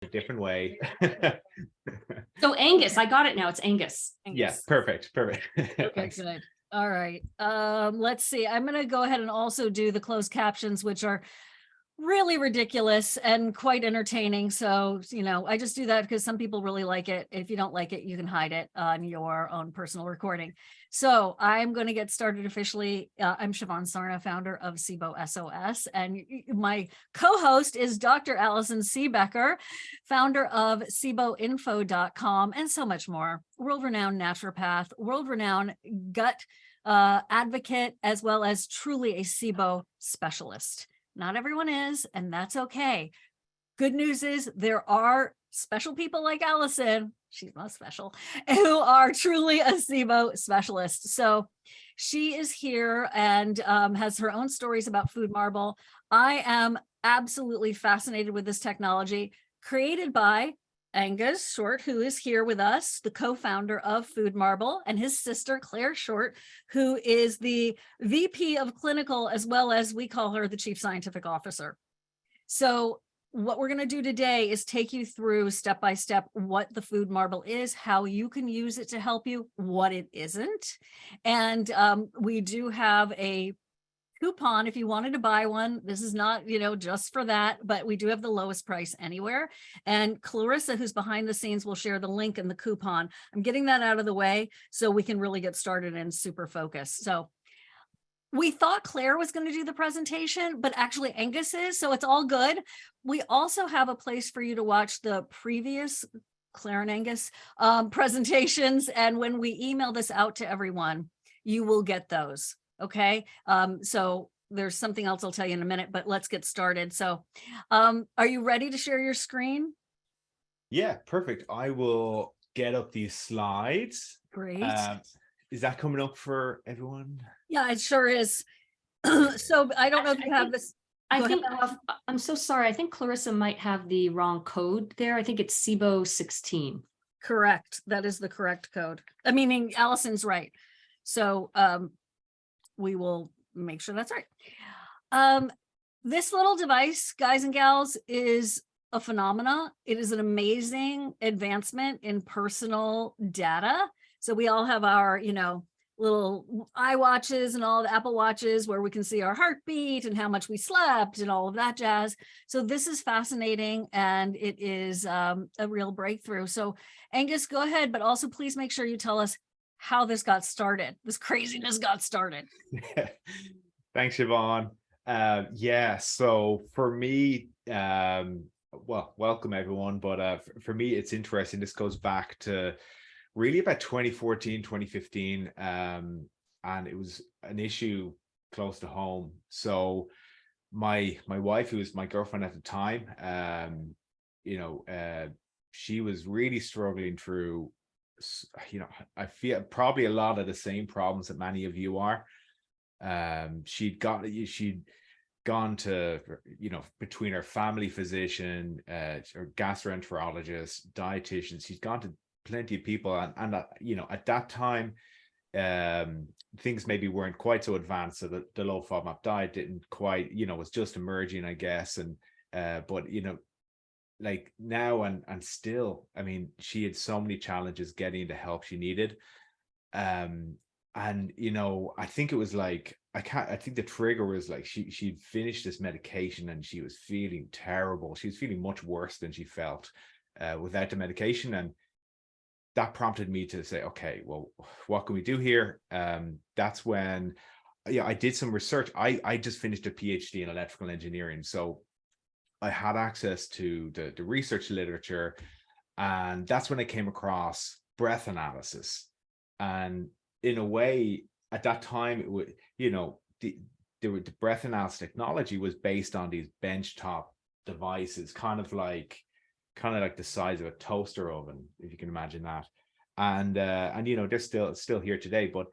a different way. So Angus, I got it now. It's Angus. Yeah, Angus. perfect. Okay, Thanks. good. All right. Let's see. I'm going to go ahead and also do the closed captions, which are really ridiculous and quite entertaining. So, I just do that because some people really like it. If you don't like it, you can hide it on your own personal recording. So I'm going to get started officially. I'm Siobhan Sarna, founder of SIBO SOS, and my co-host is Dr. Allison Seebecker, founder of SIBOinfo.com, and so much more. World-renowned naturopath, world-renowned gut advocate, as well as truly a SIBO specialist. Not everyone is, and that's okay. Good news is there are special people like Allison, she's not special, who are truly a SIBO specialist. So she is here and has her own stories about FoodMarble. I am absolutely fascinated with this technology created by Aonghos Shortt, who is here with us, the co-founder of FoodMarble, and his sister, Claire Shortt, who is the VP of Clinical, as well as we call her the Chief Scientific Officer. So what we're going to do today is take you through step by step what the FoodMarble is, how you can use it to help you, what it isn't. And we do have a coupon if you wanted to buy one. This is not, just for that, but we do have the lowest price anywhere. And Clarissa, who's behind the scenes, will share the link and the coupon. I'm getting that out of the way so we can really get started and super focus. So we thought Claire was going to do the presentation, but actually Angus is, so it's all good. We also have a place for you to watch the previous Claire and Angus presentations. And when we email this out to everyone, you will get those. Okay. So there's something else I'll tell you in a minute, but let's get started. So are you ready to share your screen? Yeah, perfect. I will get up these slides. Great. Is that coming up for everyone? Yeah, it sure is. So I don't know if you have this. I'm so sorry. I think Clarissa might have the wrong code there. I think it's SIBO 16. Correct. That is the correct code. Meaning Allison's right. So we will make sure that's right. This little device, guys and gals, is a phenomena. It is an amazing advancement in personal data. So we all have our, little iWatches and all the Apple Watches where we can see our heartbeat and how much we slept and all of that jazz. So this is fascinating and it is a real breakthrough. So Angus, go ahead, but also please make sure you tell us how this got started. This craziness got started. Thanks, Siobhan. Yeah, so for me, well, welcome everyone. But for me, it's interesting. This goes back to really about 2014, 2015. And it was an issue close to home. So my wife, who was my girlfriend at the time, she was really struggling through, I feel probably a lot of the same problems that many of you are. She'd gone to, between her family physician, or gastroenterologist, dietitians, she's gone to plenty of people. And at that time, things maybe weren't quite so advanced. So the low FODMAP diet didn't quite, was just emerging, I guess. And, but, like now and still, I mean, she had so many challenges getting the help she needed. And, I think it was like, I think the trigger was like, she'd finished this medication and she was feeling terrible. She was feeling much worse than she felt without the medication. And that prompted me to say, okay, well, what can we do here? That's when, I did some research. I just finished a PhD in electrical engineering. So I had access to the research literature, and that's when I came across breath analysis. And in a way, at that time, it would, the breath analysis technology was based on these benchtop devices, kind of like the size of a toaster oven, if you can imagine that. And they're still here today. But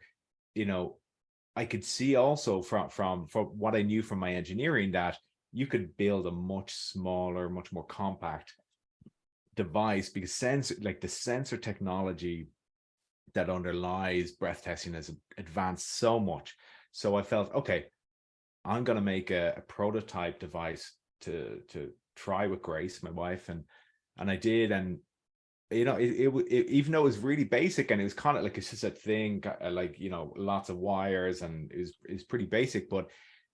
I could see also from what I knew from my engineering that you could build a much smaller, much more compact device, because the sensor technology that underlies breath testing has advanced so much. So I felt, okay, I'm going to make a prototype device to try with Grace, my wife, and And I did, and even though it was really basic, and it was kind of like, it's just a thing, like, lots of wires, and it was pretty basic, but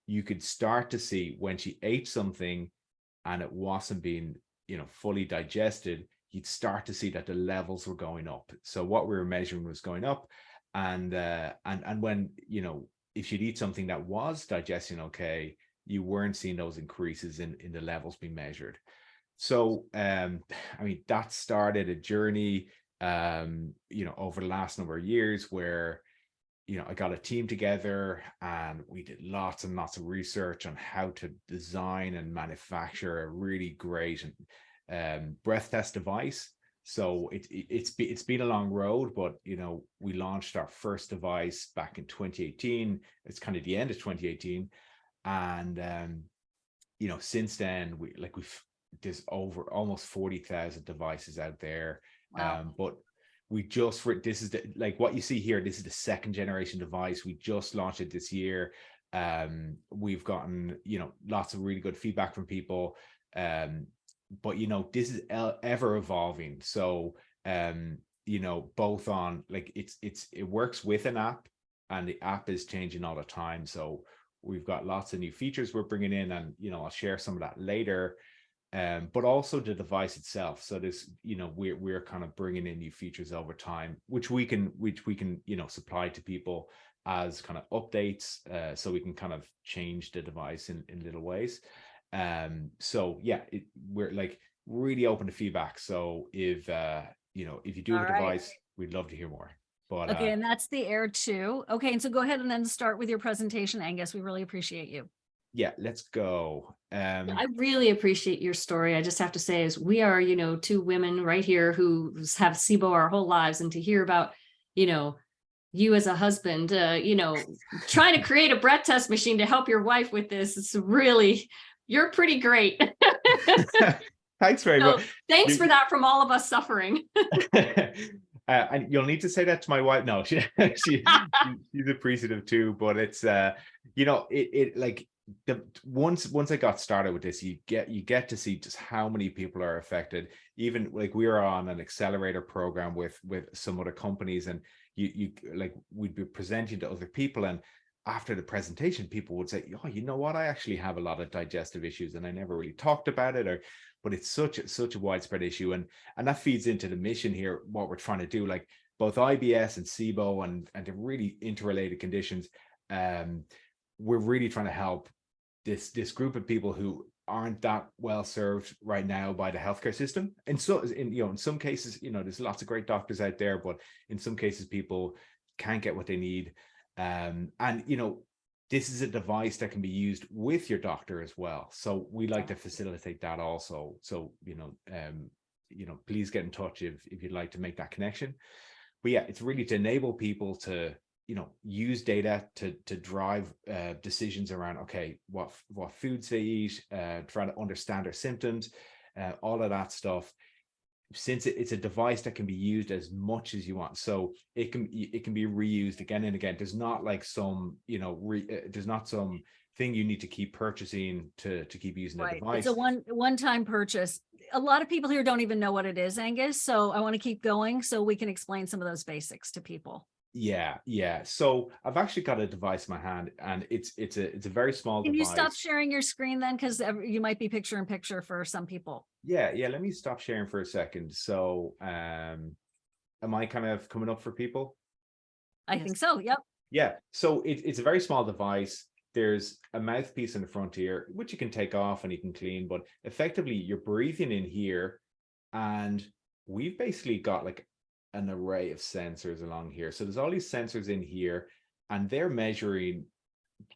you could start to see when she ate something and it wasn't being, fully digested, you'd start to see that the levels were going up. So what we were measuring was going up, and when, if she'd eat something that was digesting okay, you weren't seeing those increases in the levels being measured. So that started a journey over the last number of years, where I got a team together and we did lots and lots of research on how to design and manufacture a really great breath test device. So it's been a long road, but we launched our first device back in 2018. It's kind of the end of 2018, and since then there's over almost 40,000 devices out there. Wow. But this is what you see here. This is the second generation device. We just launched it this year. We've gotten lots of really good feedback from people. But this is ever evolving. So both on it works with an app, and the app is changing all the time. So we've got lots of new features we're bringing in, and I'll share some of that later. But also the device itself. So this, we're kind of bringing in new features over time, which we can supply to people as kind of updates, so we can kind of change the device in little ways. So yeah, we're really open to feedback. So if you do have a device, we'd love to hear more. But okay, and that's the Air 2. Okay, and so go ahead and then start with your presentation, Angus. We really appreciate you. Yeah, let's go. I really appreciate your story. I just have to say, as we are, two women right here who have SIBO our whole lives, and to hear about, you as a husband, trying to create a breath test machine to help your wife with this, it's really, you're pretty great. Thanks very much. Thanks for that from all of us suffering. And you'll need to say that to my wife. No, she's appreciative too. But it's once I got started with this, you get to see just how many people are affected. Even we were on an accelerator program with some other companies, and we'd be presenting to other people, and after the presentation, people would say, oh, you know what, I actually have a lot of digestive issues and I never really talked about it, but it's such a widespread issue, and that feeds into the mission here, what we're trying to do. Both IBS and SIBO and the really interrelated conditions, we're really trying to help this group of people who aren't that well served right now by the healthcare system. And so in some cases, there's lots of great doctors out there, but in some cases people can't get what they need. And this is a device that can be used with your doctor as well. So we like to facilitate that also. So please get in touch if you'd like to make that connection. But yeah, it's really to enable people to use data to drive decisions around, okay, what foods they eat, trying to understand their symptoms, all of that stuff. Since it's a device that can be used as much as you want, so it can be reused again and again. There's not some there's not some thing you need to keep purchasing to keep using the device. It's a one-time purchase. A lot of people here don't even know what it is, Angus. So I want to keep going so we can explain some of those basics to people. Yeah. So I've actually got a device in my hand, and it's a very small device. Can you stop sharing your screen then? Because you might be picture in picture for some people. Yeah. Let me stop sharing for a second. So am I kind of coming up for people? I think so. Yep. Yeah. So it's a very small device. There's a mouthpiece in the front here, which you can take off and you can clean, but effectively you're breathing in here, and we've basically got an array of sensors along here. So there's all these sensors in here, and they're measuring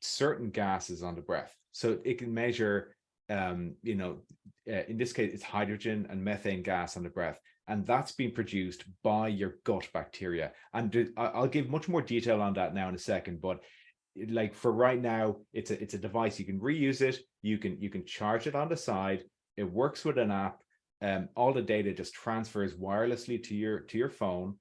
certain gases on the breath. So it can measure, in this case, it's hydrogen and methane gas on the breath, and that's being produced by your gut bacteria. And I'll give much more detail on that now in a second, but for right now, it's a device. You can reuse it. You can charge it on the side. It works with an app. All the data just transfers wirelessly to your phone,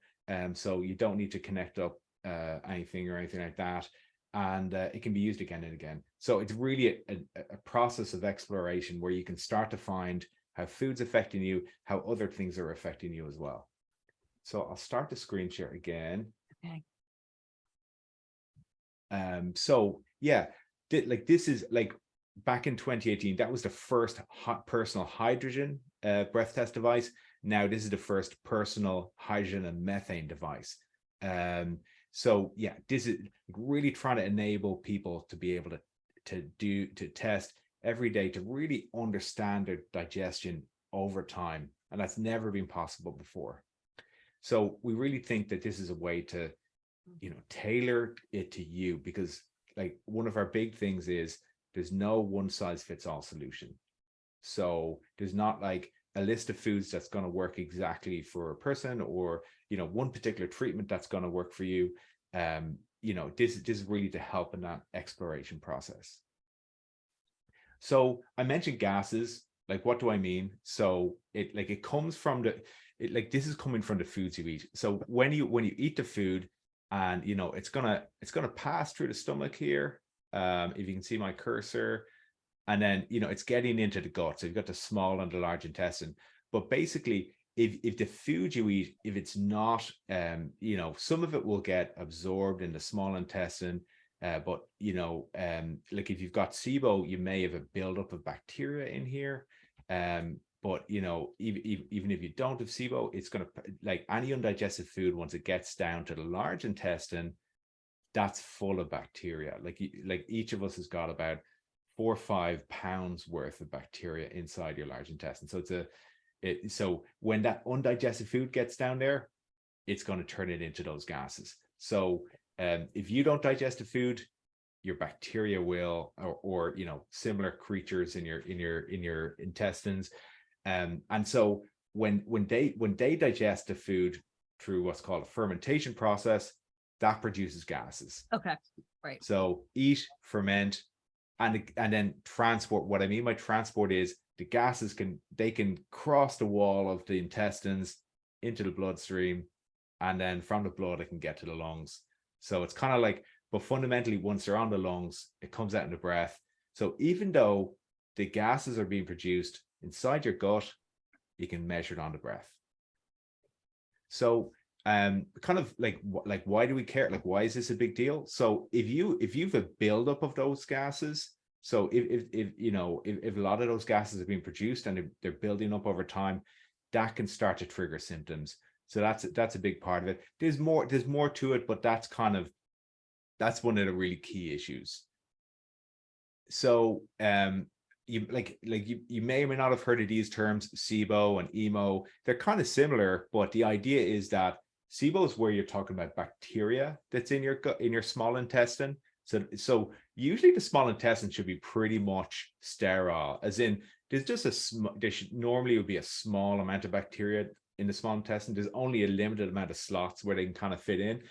so you don't need to connect up anything or anything like that, and it can be used again and again. So it's really a process of exploration where you can start to find how food's affecting you, how other things are affecting you as well. So I'll start the screen share again. Okay. So yeah, this is like back in 2018, that was the first personal hydrogen breath test device. Now this is the first personal hydrogen and methane device. So yeah, this is really trying to enable people to be able to test every day, to really understand their digestion over time. And that's never been possible before. So we really think that this is a way to, tailor it to you, because like one of our big things is there's no one size fits all solution. So there's not like a list of foods that's going to work exactly for a person, or, one particular treatment that's going to work for you. This is really to help in that exploration process. So I mentioned gases. Like, what do I mean? So it comes from this is coming from the foods you eat. So when you eat the food, and it's gonna pass through the stomach here. If you can see my cursor, and then it's getting into the gut. So you've got the small and the large intestine. But basically, if the food you eat, if it's not, some of it will get absorbed in the small intestine. But like if you've got SIBO, you may have a buildup of bacteria in here. But even if you don't have SIBO, it's going to, like any undigested food, once it gets down to the large intestine, that's full of bacteria. Like each of us has got about 4 or 5 pounds worth of bacteria inside your large intestine. So so when that undigested food gets down there, it's going to turn it into those gases. So if you don't digest the food, your bacteria will, or similar creatures in your intestines. And so when they digest the food through what's called a fermentation process, that produces gases. Okay, right. So eat, ferment, and then transport. What I mean by transport is the gases can cross the wall of the intestines into the bloodstream, and then from the blood it can get to the lungs. So it's kind of like, but fundamentally, once they're on the lungs, it comes out in the breath. So even though the gases are being produced inside your gut, you can measure it on the breath. So kind of like why do we care? Like, why is this a big deal? So if you've a buildup of those gases, so if a lot of those gases are being produced and they're building up over time, that can start to trigger symptoms. So that's a big part of it. There's more to it, but that's one of the really key issues. So you may or may not have heard of these terms, SIBO and EMO. They're kind of similar, but the idea is that SIBO is where you're talking about bacteria that's in your gut, in your small intestine. So usually the small intestine should be pretty much sterile, as in there's just normally would be a small amount of bacteria in the small intestine. There's only a limited amount of slots where they can kind of fit in.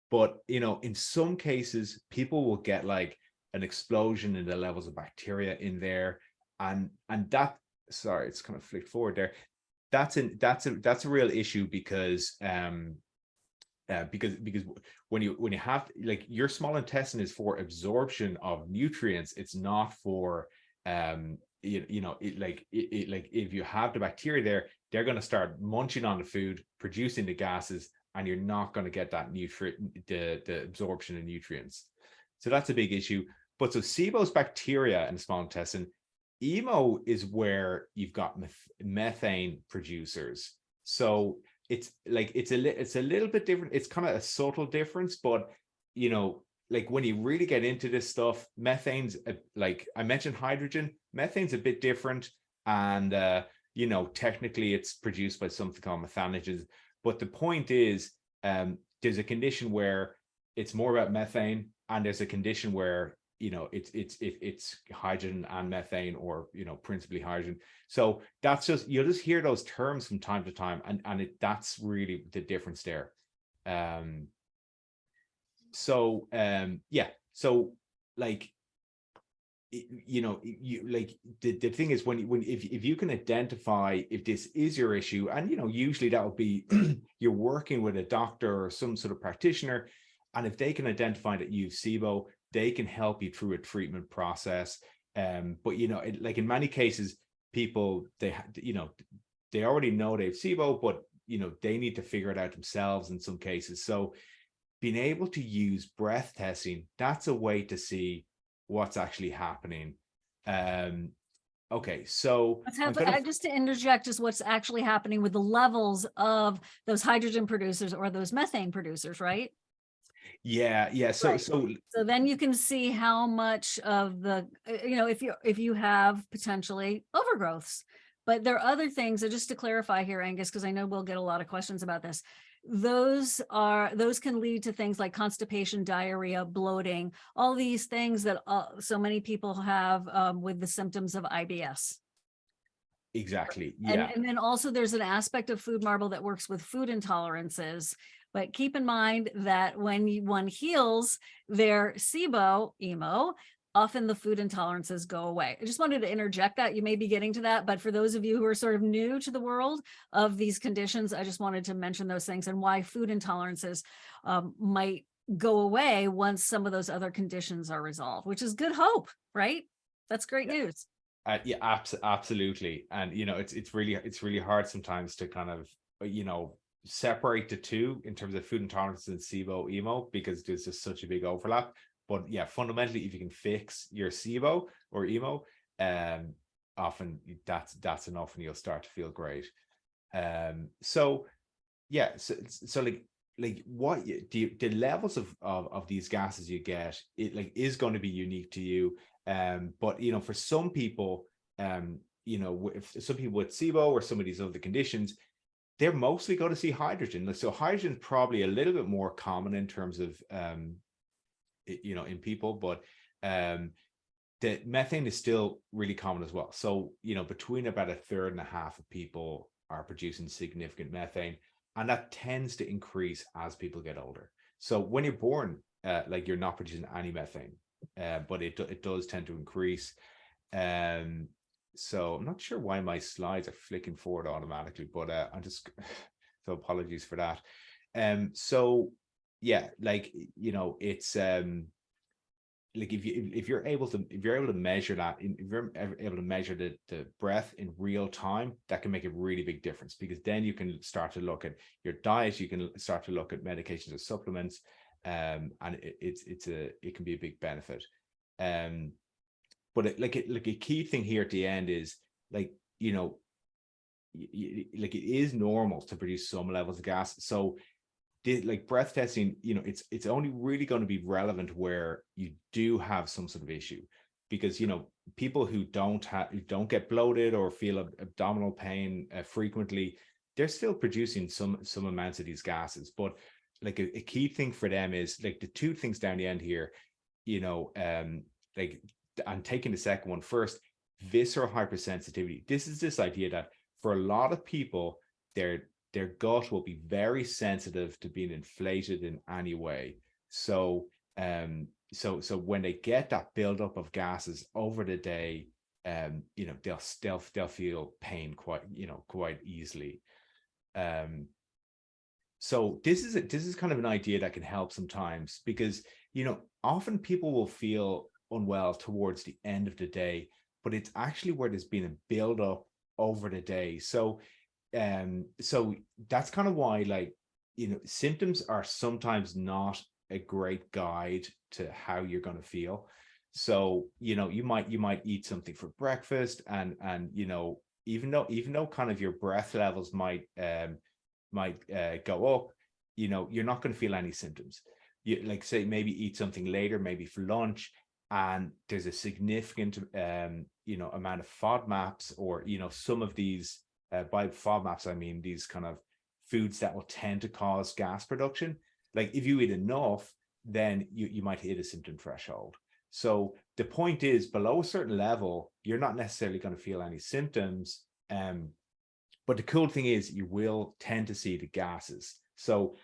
But in some cases, people will get like an explosion in the levels of bacteria in there, and that, sorry, it's kind of flicked forward there. That's a real issue, because when you have, like, your small intestine is for absorption of nutrients. It's not for if you have the bacteria there, they're going to start munching on the food, producing the gases, and you're not going to get that the absorption of nutrients. So that's a big issue. But so SIBO's bacteria in the small intestine. EMO is where you've got methane producers. So it's a little bit different. It's kind of a subtle difference, but like when you really get into this stuff, methane's like I mentioned hydrogen, methane's a bit different, and technically it's produced by something called methanogens. But the point is, there's a condition where it's more about methane, and there's a condition where it's hydrogen and methane, or principally hydrogen. So that's you'll just hear those terms from time to time, and that's really the difference there. So like, the thing is, if you can identify if this is your issue, and usually that would be you're working with a doctor or some sort of practitioner, and if they can identify that you've SIBO, they can help you through a treatment process. But like in many cases, people, they already know they have SIBO, but they need to figure it out themselves in some cases. So being able to use breath testing, that's a way to see what's actually happening. Okay, so just to interject, is what's actually happening with the levels of those hydrogen producers or those methane producers, right? Yeah. So Right. So then you can see how much of the, if you have potentially overgrowths. But there are other things, just to clarify here, Angus, because I know we'll get a lot of questions about this. Those can lead to things like constipation, diarrhea, bloating, all these things that so many people have with the symptoms of IBS. exactly, yeah. And then also there's an aspect of FoodMarble that works with food intolerances. But keep in mind that when one heals their SIBO, EMO, often the food intolerances go away. I just wanted to interject that. You may be getting to that, but for those of you who are sort of new to the world of these conditions, I just wanted to mention those things and why food intolerances might go away once some of those other conditions are resolved, which is good hope, right? That's great news. Yeah, absolutely. And it's really hard sometimes to kind of separate the two in terms of food intolerance and SIBO EMO, because there's just such a big overlap. But yeah, fundamentally, if you can fix your SIBO or EMO, often that's enough, and you'll start to feel great. So yeah, so like what the levels of these gases you get, it like is going to be unique to you. But for some people, if some people with SIBO or some of these other conditions, they're mostly going to see hydrogen. So hydrogen is probably a little bit more common in terms of in people, but the methane is still really common as well. So between about 1/3 of people are producing significant methane, and that tends to increase as people get older. So when you're born, like you're not producing any methane, but it does tend to increase. So I'm not sure why my slides are flicking forward automatically, but I'm just so apologies for that. So yeah, like it's like if you're able to measure that, if you're able to measure the breath in real time, that can make a really big difference, because then you can start to look at your diet, you can start to look at medications or supplements, and it can be a big benefit. But a key thing here at the end is like like it is normal to produce some levels of gas. So like breath testing, it's only really going to be relevant where you do have some sort of issue, because people who don't get bloated or feel abdominal pain frequently, they're still producing some amounts of these gases. But like a key thing for them is like the two things down the end here, like I'm taking the second one first, visceral hypersensitivity. This is this idea that for a lot of people, their gut will be very sensitive to being inflated in any way. So so when they get that buildup of gases over the day, they'll feel pain quite easily. So this is kind of an idea that can help sometimes, because often people will feel unwell towards the end of the day, but it's actually where there's been a buildup over the day. So so that's kind of why, like, symptoms are sometimes not a great guide to how you're going to feel. So you might eat something for breakfast, and even though kind of your breath levels might go up, you're not going to feel any symptoms. You like say maybe eat something later, maybe for lunch, and there's a significant amount of FODMAPs, or some of these by FODMAPs I mean these kind of foods that will tend to cause gas production. Like if you eat enough, then you might hit a symptom threshold. So the point is, below a certain level, you're not necessarily going to feel any symptoms. But the cool thing is you will tend to see the gases. So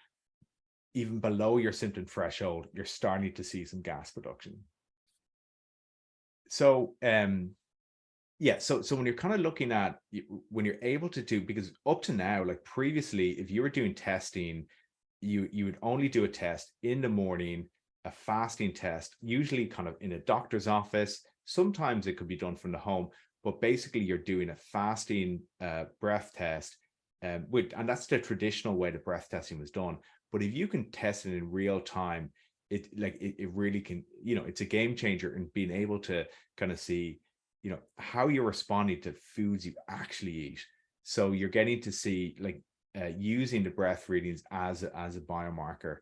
even below your symptom threshold, you're starting to see some gas production. So yeah, so when you're kind of looking at, when you're able to do, because up to now, like previously, if you were doing testing, you would only do a test in the morning, a fasting test, usually kind of in a doctor's office. Sometimes it could be done from the home, but basically you're doing a fasting breath test, and that's the traditional way the breath testing was done. But if you can test it in real time, it really can, it's a game changer in being able to kind of see, how you're responding to foods you actually eat. So you're getting to see like using the breath readings as a biomarker.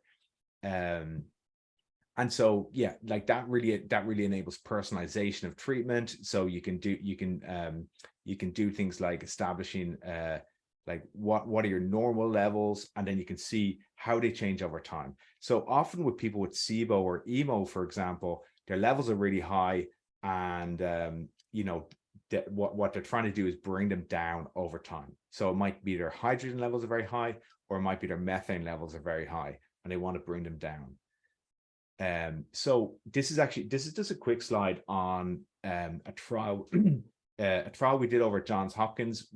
And so, yeah, like that really enables personalization of treatment. So you can do things like establishing like what are your normal levels, and then you can see how they change over time. So often with people with SIBO or EMO, for example, their levels are really high, and what they're trying to do is bring them down over time. So it might be their hydrogen levels are very high, or it might be their methane levels are very high, and they want to bring them down. So this is just a quick slide on a trial a trial we did over at Johns Hopkins.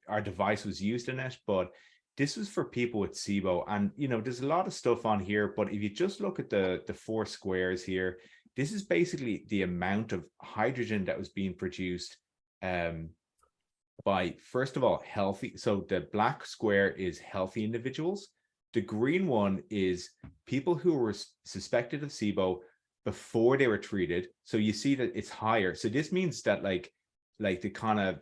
Our device was used in it, but this was for people with SIBO. And there's a lot of stuff on here, but if you just look at the 4 squares here, this is basically the amount of hydrogen that was being produced by, first of all, healthy. So the black square is healthy individuals. The green one is people who were suspected of SIBO before they were treated. So you see that it's higher. So this means that like the kind of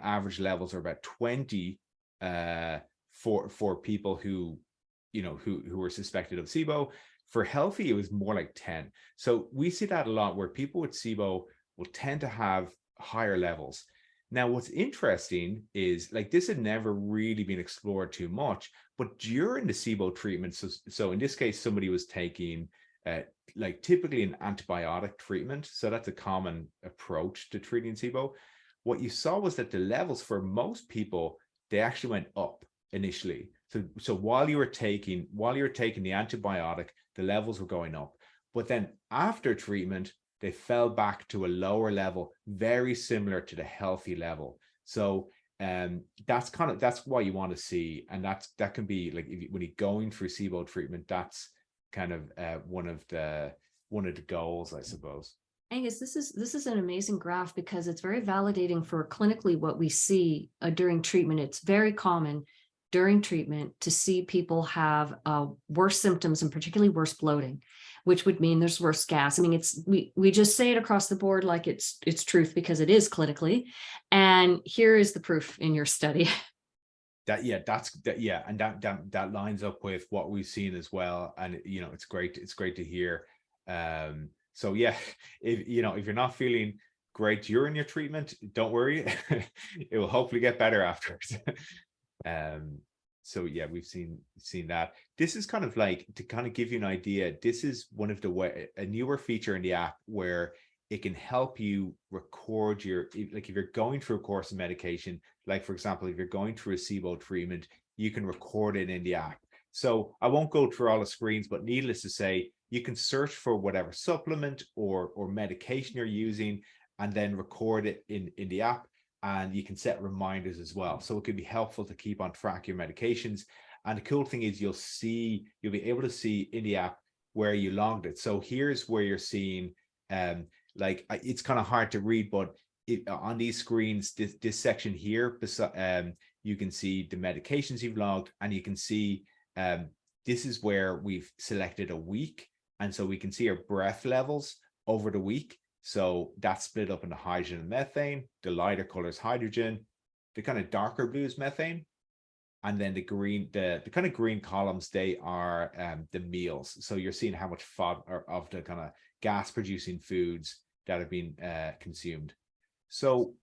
average levels are about 20 for people who were suspected of SIBO. For healthy, it was more like 10. So we see that a lot, where people with SIBO will tend to have higher levels. Now, what's interesting is, like, this had never really been explored too much, but during the SIBO treatment, so in this case, somebody was taking like typically an antibiotic treatment. So that's a common approach to treating SIBO. What you saw was that the levels for most people, they actually went up initially. So while you were taking the antibiotic, the levels were going up. But then after treatment, they fell back to a lower level, very similar to the healthy level. So that's what you want to see. And that can be like, when you're going through SIBO treatment, that's kind of one of the goals, I suppose. Angus, this is an amazing graph, because it's very validating for clinically what we see during treatment. It's very common during treatment to see people have worse symptoms, and particularly worse bloating, which would mean there's worse gas. I mean, we just say it across the board like it's truth, because it is clinically. And here is the proof in your study. And that lines up with what we've seen as well. And it's great to hear. So yeah, if you're not feeling great during your treatment, don't worry. It will hopefully get better afterwards. So yeah, we've seen that. This is kind of like, to kind of give you an idea, this is one of a newer feature in the app where it can help you record if you're going through a course of medication, like for example, if you're going through a SIBO treatment, you can record it in the app. So I won't go through all the screens, but needless to say, you can search for whatever supplement or medication you're using, and then record it in the app. And you can set reminders as well. So it can be helpful to keep on track your medications. And the cool thing is you'll be able to see in the app where you logged it. So here's where you're seeing, like, it's kind of hard to read, but on these screens, this section here, you can see the medications you've logged, and you can see this is where we've selected a week. And so we can see our breath levels over the week. So that's split up into hydrogen and methane. The lighter color is hydrogen. The kind of darker blue is methane. And then the green, the kind of green columns, they are the meals. So you're seeing how much of the kind of gas producing foods that have been consumed. So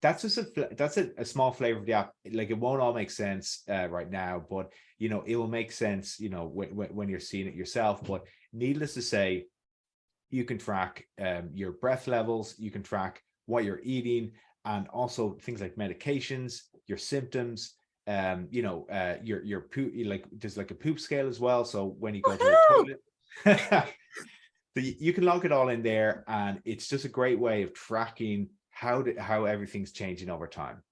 that's just a small flavor of the app. Like, it won't all make sense right now, but it will make sense when you're seeing it yourself. But needless to say, you can track your breath levels, you can track what you're eating, and also things like medications, your symptoms, your poop. Like, there's like a poop scale as well. So when you go to the toilet, so you can log it all in there, and it's just a great way of tracking how everything's changing over time.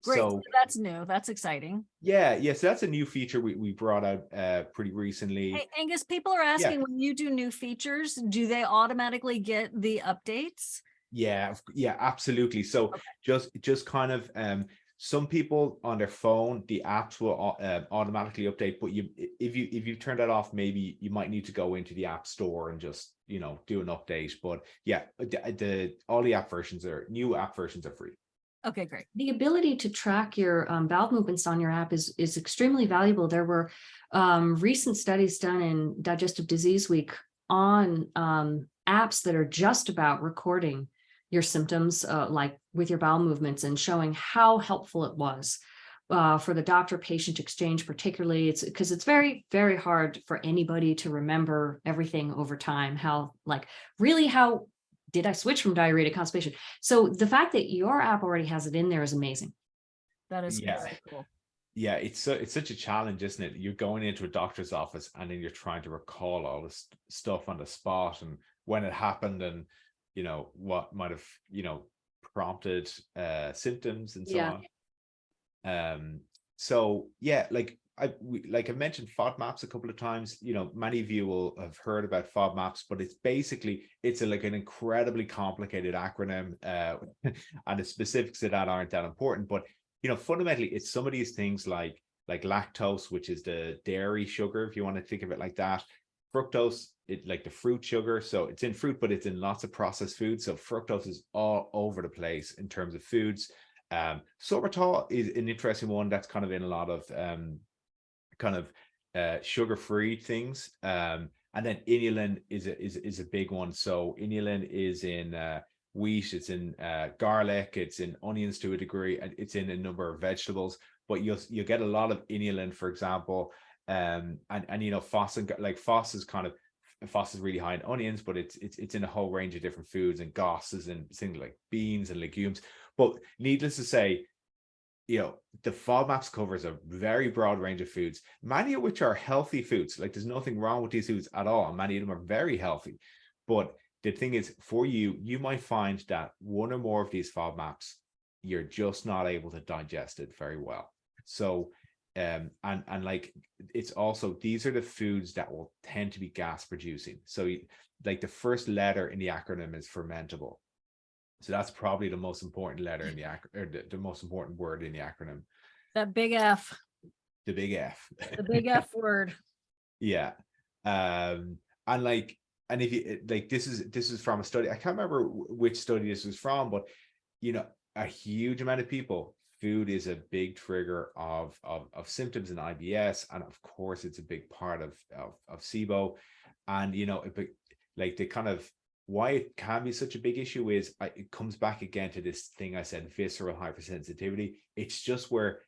Great. So that's new. That's exciting. Yeah. So that's a new feature we brought out pretty recently. Hey, Angus, people are asking, when you do new features, do they automatically get the updates? Yeah, absolutely. So just kind of some people on their phone, the apps will automatically update, but if you turn that off, maybe you might need to go into the app store and just, you know, do an update. But yeah, all the new app versions are free. Okay, great. The ability to track your bowel movements on your app is extremely valuable. There were recent studies done in Digestive Disease Week on apps that are just about recording your symptoms, like with your bowel movements, and showing how helpful it was for the doctor-patient exchange, particularly. It's because it's very, very hard for anybody to remember everything over time. How did I switch from diarrhea to constipation? So the fact that your app already has it in there is amazing. That is Yeah. very cool. Yeah, it's such a challenge, isn't it? You're going into a doctor's office and then you're trying to recall all this stuff on the spot and when it happened and, you know, what might have, you know, prompted symptoms and so on. So yeah, like I mentioned FODMAPs a couple of times. You know, many of you will have heard about FODMAPs, but it's basically like an incredibly complicated acronym, and the specifics of that aren't that important. But you know, fundamentally, it's some of these things like lactose, which is the dairy sugar, if you want to think of it like that. Fructose, like the fruit sugar, so it's in fruit, but it's in lots of processed foods. So fructose is all over the place in terms of foods. Sorbitol is an interesting one that's kind of in a lot of sugar-free things. And then inulin is a big one. So inulin is in wheat, it's in garlic, it's in onions to a degree, and it's in a number of vegetables. But you'll get a lot of inulin, for example, and you know, FOS is really high in onions, but it's in a whole range of different foods, and GOS is in things like beans and legumes. But needless to say, you know, the FODMAPs covers a very broad range of foods, many of which are healthy foods. Like there's nothing wrong with these foods at all, and many of them are very healthy. But the thing is, for you might find that one or more of these FODMAPs, you're just not able to digest it very well. So and like, it's also, these are the foods that will tend to be gas producing. So like the first letter in the acronym is fermentable. So that's probably the most important letter in the the most important word in the acronym. That big F. The big F. The big F word. Yeah. And if you like, this is from a study. I can't remember which study this was from, but you know, a huge amount of people, food is a big trigger of symptoms in IBS, and of course it's a big part of SIBO. And you know, like the kind of why it can be such a big issue is it comes back again to this thing I said, visceral hypersensitivity. It's just where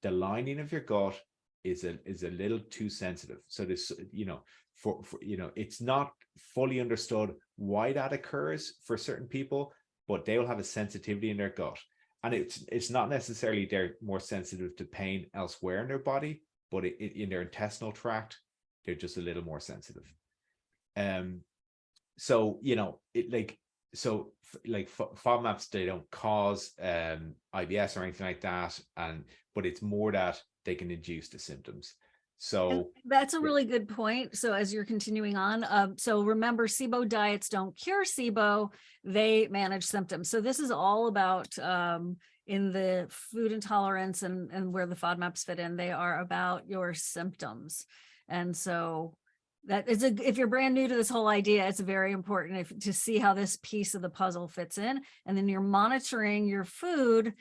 the lining of your gut is a little too sensitive. So this, you know, for you know, it's not fully understood why that occurs for certain people, but they will have a sensitivity in their gut. And it's not necessarily they're more sensitive to pain elsewhere in their body, but in their intestinal tract, they're just a little more sensitive. So, you know, FODMAPs, they don't cause IBS or anything like that, but it's more that they can induce the symptoms. So and that's a really good point. So as you're continuing on, so remember, SIBO diets don't cure SIBO, they manage symptoms. So this is all about in the food intolerance and where the FODMAPs fit in, they are about your symptoms. And so that is if you're brand new to this whole idea, it's very important to see how this piece of the puzzle fits in. And then you're monitoring your food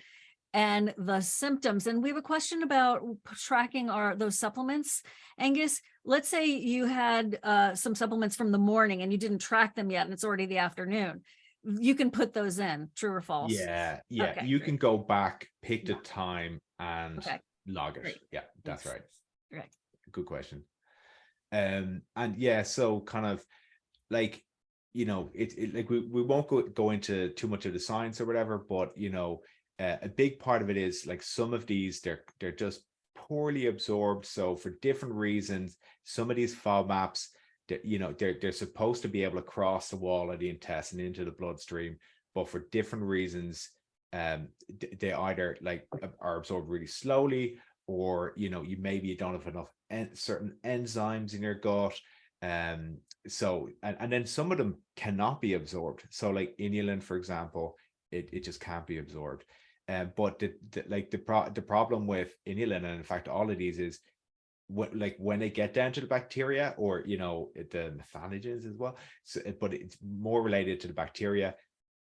and the symptoms. And we have a question about tracking those supplements. Angus, let's say you had some supplements from the morning and you didn't track them yet, and it's already the afternoon. You can put those in, true or false? Yeah. Okay, you can go back, pick the time, and log it. Great. Yeah, that's right. Right. Good question. And yeah, so kind of like, you know, like we won't go into too much of the science or whatever, but you know, a big part of it is like some of these, they're just poorly absorbed. So for different reasons, some of these FODMAPs, you know, they're supposed to be able to cross the wall of the intestine into the bloodstream, but for different reasons, they either like are absorbed really slowly, or you know, you maybe don't have enough certain enzymes in your gut. So and then some of them cannot be absorbed. So like inulin, for example, it just can't be absorbed. But the problem with inulin, and in fact all of these, is when they get down to the bacteria, or the methogens as well. So, but it's more related to the bacteria.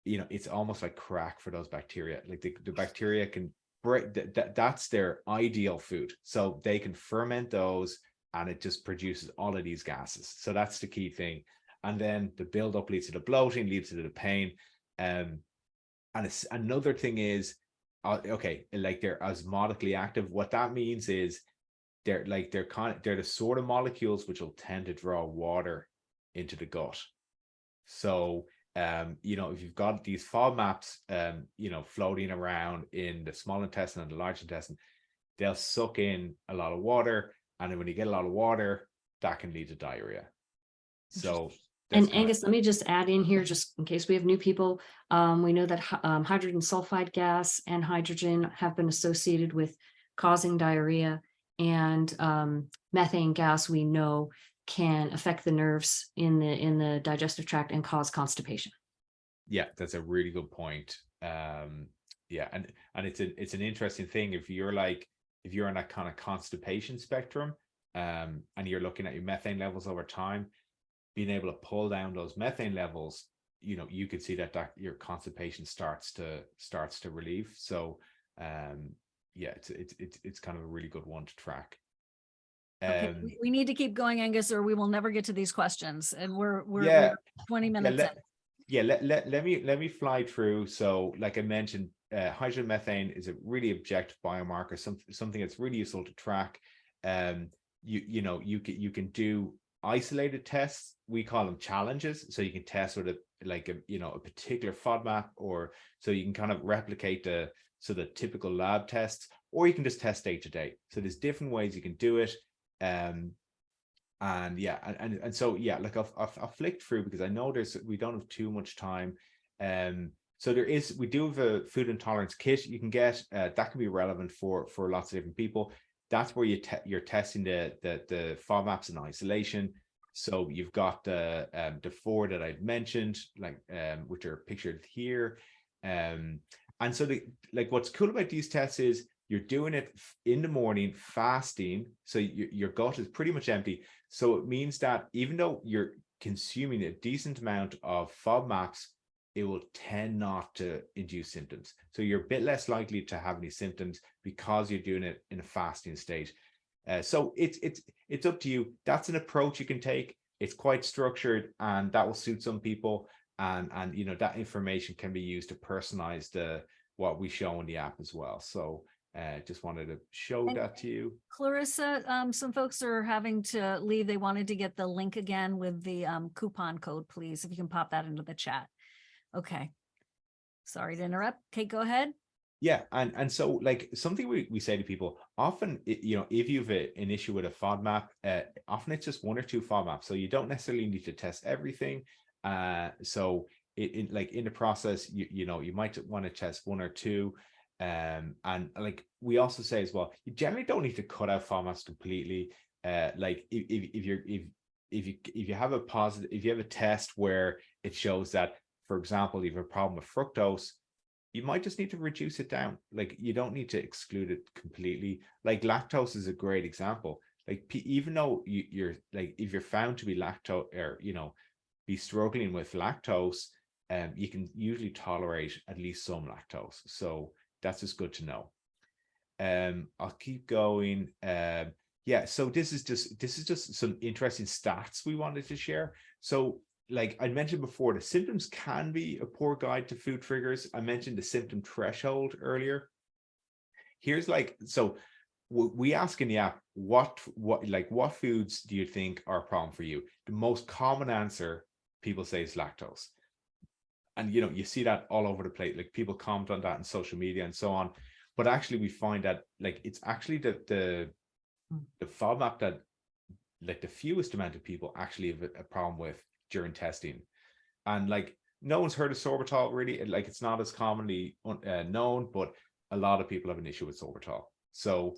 It's almost like crack for those bacteria. Like the bacteria can break that's their ideal food, so they can ferment those, and it just produces all of these gases. So that's the key thing. And then the buildup leads to the bloating, leads to the pain. And another thing is, okay, like they're osmotically active. What that means is they're the sort of molecules which will tend to draw water into the gut. So if you've got these FODMAPs floating around in the small intestine and the large intestine, they'll suck in a lot of water, and then when you get a lot of water, that can lead to diarrhea. So and Angus, let me just add in here, just in case we have new people. We know that hydrogen sulfide gas and hydrogen have been associated with causing diarrhea, and methane gas, we know, can affect the nerves in the digestive tract and cause constipation. Yeah, that's a really good point. Yeah, and it's an interesting thing. If you're in that kind of constipation spectrum, and you're looking at your methane levels over time, being able to pull down those methane levels, you could see that your constipation starts to relieve. So yeah, it's kind of a really good one to track. Okay, we need to keep going, Angus, or we will never get to these questions, and we're 20 minutes in. Yeah, let me fly through. So like I mentioned, hydrogen methane is a really objective biomarker, something that's really useful to track. You can do isolated tests. We call them challenges. So you can test with a particular FODMAP, or so you can kind of replicate the typical lab tests, or you can just test day to day. So there's different ways you can do it. And yeah, and so yeah, like I'll flick through, because I know we don't have too much time. So we do have a food intolerance kit you can get, that can be relevant for lots of different people. That's where you're testing the FODMAPs in isolation. So you've got the 4 that I've mentioned, which are pictured here. And so what's cool about these tests is you're doing it in the morning, fasting, so your gut is pretty much empty. So it means that even though you're consuming a decent amount of FODMAPs, it will tend not to induce symptoms. So you're a bit less likely to have any symptoms because you're doing it in a fasting state. So it's up to you. That's an approach you can take. It's quite structured, and that will suit some people. And that information can be used to personalize what we show in the app as well. So just wanted to show that to you. Clarissa, some folks are having to leave. They wanted to get the link again with the coupon code, please, if you can pop that into the chat. Okay. Sorry to interrupt. Kate, go ahead. Yeah, and so something we say to people often, if you've an issue with a FODMAP, often it's just 1 or 2 FODMAPs, so you don't necessarily need to test everything. So in the process, you might want to test 1 or 2. And we also say as well, you generally don't need to cut out FODMAPs completely. If you have a test where it shows that, for example, you have a problem with fructose, you might just need to reduce it down. You don't need to exclude it completely. Lactose is a great example. Even though you're if you're found to be lactose, or be struggling with lactose, you can usually tolerate at least some lactose. So that's just good to know. I'll keep going. Yeah, so this is just some interesting stats we wanted to share. So like I mentioned before, the symptoms can be a poor guide to food triggers. I mentioned the symptom threshold earlier. Here's so we ask in the app, what foods do you think are a problem for you? The most common answer people say is lactose. And you see that all over the place. People comment on that in social media and so on. But actually we find that it's actually the FODMAP that the fewest amount of people actually have a problem with during testing. And no one's heard of sorbitol really. It's not as commonly known, but a lot of people have an issue with sorbitol. So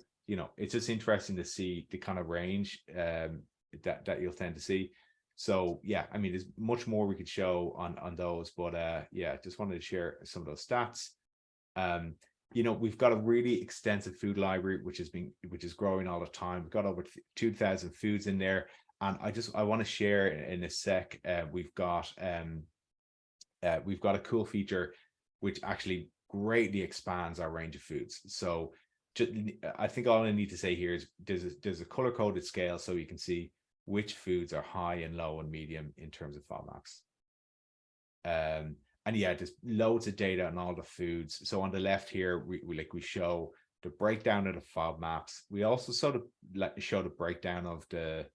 it's just interesting to see the kind of range that you'll tend to see. So yeah, I mean, there's much more we could show on those, but yeah, just wanted to share some of those stats. You know, we've got a really extensive food library, which is growing all the time. We've got over 2,000 foods in there. And I want to share in a sec, we've got a cool feature which actually greatly expands our range of foods. So I think all I need to say here is there's a color coded scale so you can see which foods are high and low and medium in terms of FODMAPs. And yeah, there's loads of data on all the foods. So on the left here, we show the breakdown of the FODMAPs. We also sort of show the breakdown of the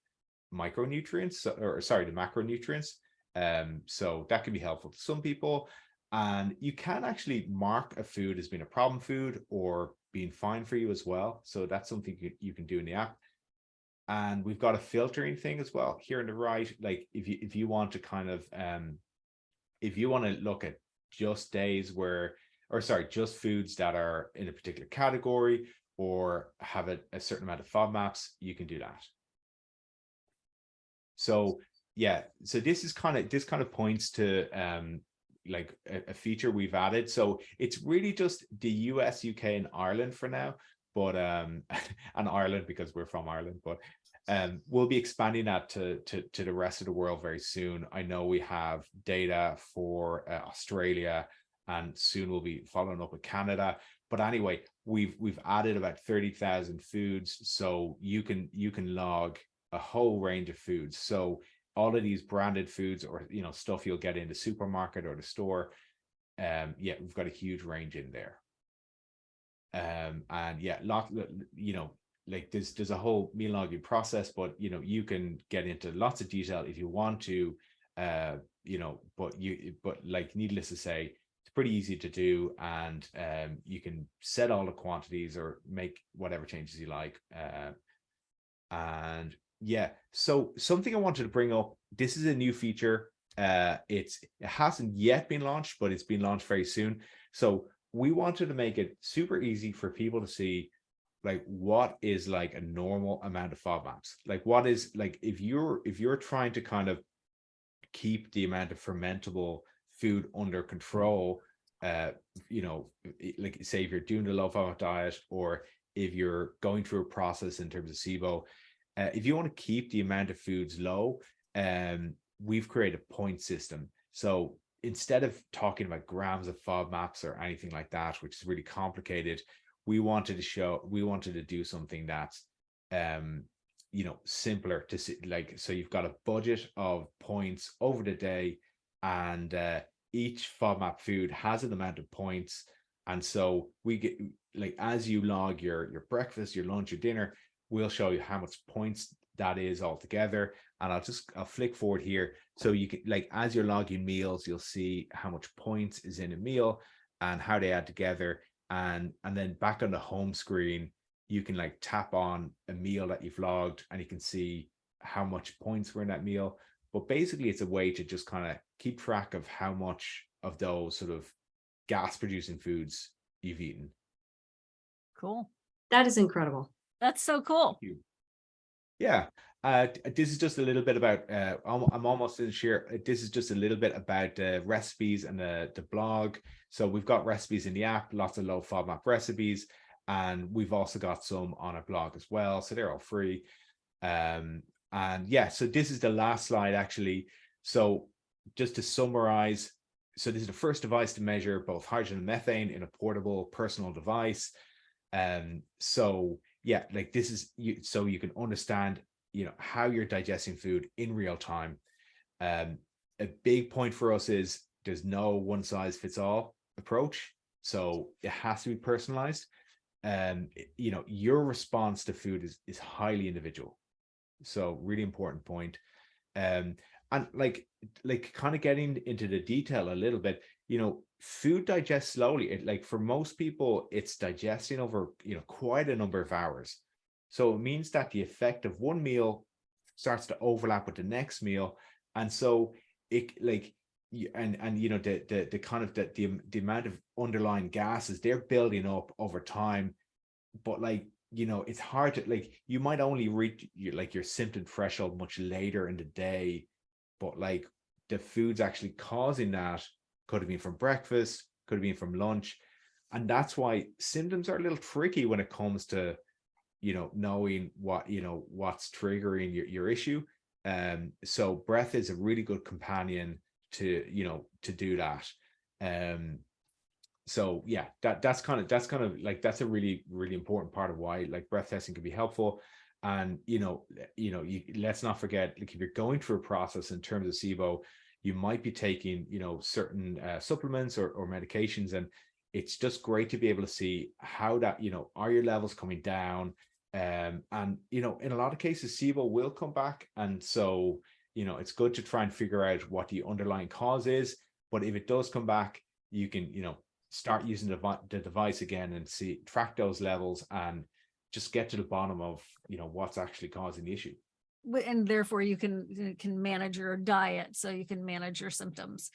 micronutrients, or sorry, the macronutrients. So that can be helpful to some people. And you can actually mark a food as being a problem food or being fine for you as well. So that's something you can do in the app. And we've got a filtering thing as well here on the right. Like if you want to kind of if you want to look at just days where, or sorry, just foods that are in a particular category or have a certain amount of FODMAPs, you can do that. So yeah, so this kind of points to like a feature we've added. So it's really just the US, UK, and Ireland for now, but and Ireland because we're from Ireland, but we'll be expanding that to the rest of the world very soon. I know we have data for Australia, and soon we'll be following up with Canada. But anyway, we've added about 30,000 foods, so you can log a whole range of foods. So all of these branded foods, or stuff you'll get in the supermarket or the store, yeah, we've got a huge range in there. And yeah, like there's a whole meal logging process, but you can get into lots of detail if you want to, but like needless to say, it's pretty easy to do, and you can set all the quantities or make whatever changes you like. And yeah, so something I wanted to bring up, this is a new feature. It hasn't yet been launched, but it's been launched very soon. So we wanted to make it super easy for people to see like what is like a normal amount of FODMAPs. Like what is, like if you're trying to kind of keep the amount of fermentable food under control, like say if you're doing the low FODMAP diet, or if you're going through a process in terms of SIBO, if you want to keep the amount of foods low, we've created a point system. So instead of talking about grams of FODMAPs or anything like that, which is really complicated, we wanted to do something that's simpler to see. Like, so you've got a budget of points over the day, and each FODMAP food has an amount of points. And so we get, like, as you log your breakfast, your lunch, your dinner, we'll show you how much points that is altogether. And I'll flick forward here. So you can, like, as you're logging meals, you'll see how much points is in a meal and how they add together. And then back on the home screen, you can like tap on a meal that you've logged, and you can see how much points were in that meal. But basically it's a way to just kind of keep track of how much of those sort of gas producing foods you've eaten. Cool. That is incredible. That's so cool. Yeah. This is just a little bit about, I'm almost in share. This is just a little bit about the recipes and the blog. So we've got recipes in the app, lots of low FODMAP recipes, and we've also got some on our blog as well. So they're all free. And yeah, so this is the last slide actually. So just to summarize, so this is the first device to measure both hydrogen and methane in a portable personal device. So yeah, like this is so you can understand, how you're digesting food in real time. A big point for us is there's no one size fits all approach. So it has to be personalized. Your response to food is highly individual. So really important point. And like kind of getting into the detail a little bit, food digests slowly. Like for most people, it's digesting over, quite a number of hours. So it means that the effect of one meal starts to overlap with the next meal. And so it like, the kind of the amount of underlying gases, they're building up over time. But like, it's hard to, like, you might only reach your symptom threshold much later in the day but like the foods actually causing that could have been from breakfast, could have been from lunch. And that's why symptoms are a little tricky when it comes to, knowing what's triggering your issue. So breath is a really good companion to do that. So yeah, that's kind of like, that's a really, really important part of why like breath testing can be helpful. And let's not forget, like, if you're going through a process in terms of SIBO, you might be taking certain supplements or medications, and it's just great to be able to see how that, are your levels coming down. And in a lot of cases SIBO will come back, and so it's good to try and figure out what the underlying cause is. But if it does come back, you can start using the device again and track those levels and just get to the bottom of what's actually causing the issue. And therefore you can manage your diet, so you can manage your symptoms.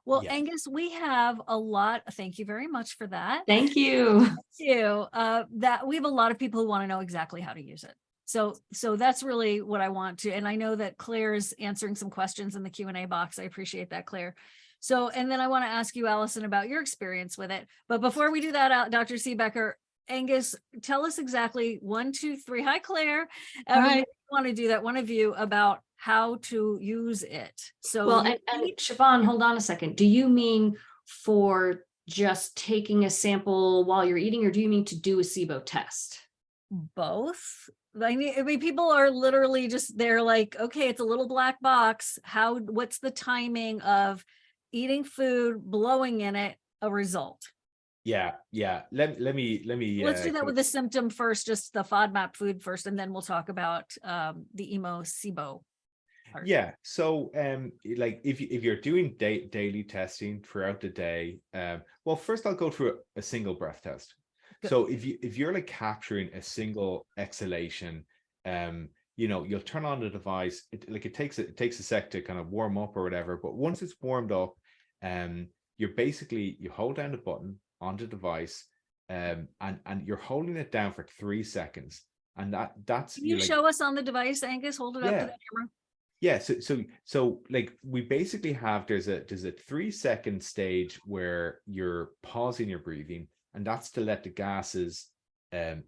Well, Yes. Angus, we have a lot. Thank you very much for that. Thank you. That we have a lot of people who want to know exactly how to use it. So that's really what I want to. And I know that Claire's answering some questions in the Q&A box. I appreciate that, Claire. So, and then I want to ask you, Allison, about your experience with it. But before we do that, Dr. Seebecker, Angus, tell us exactly 1, 2, 3. Hi, Claire. Hi. Want to do that, one of you, about how to use it. So Well, and Siobhan, hold on a second. Do you mean for just taking a sample while you're eating, or do you mean to do a SIBO test? both. I mean, people are literally just, they're like, okay, it's a little black box. What's the timing of eating food, blowing in it, a result? Yeah. Let me. Let's do that with the symptom first, just the FODMAP food first, and then we'll talk about the SIBO part. Yeah. So, like if you're doing daily testing throughout the day, well, first I'll go through a single breath test. Good. So if you're like capturing a single exhalation, you'll turn on the device. It takes a sec to kind of warm up or whatever. But once it's warmed up, you hold down the button on the device, and you're holding it down for 3 seconds, and that's. Can you show us on the device, Angus? Hold it up to the camera. Yeah, so like we basically have, there's a 3-second stage where you're pausing your breathing, and that's to let the gases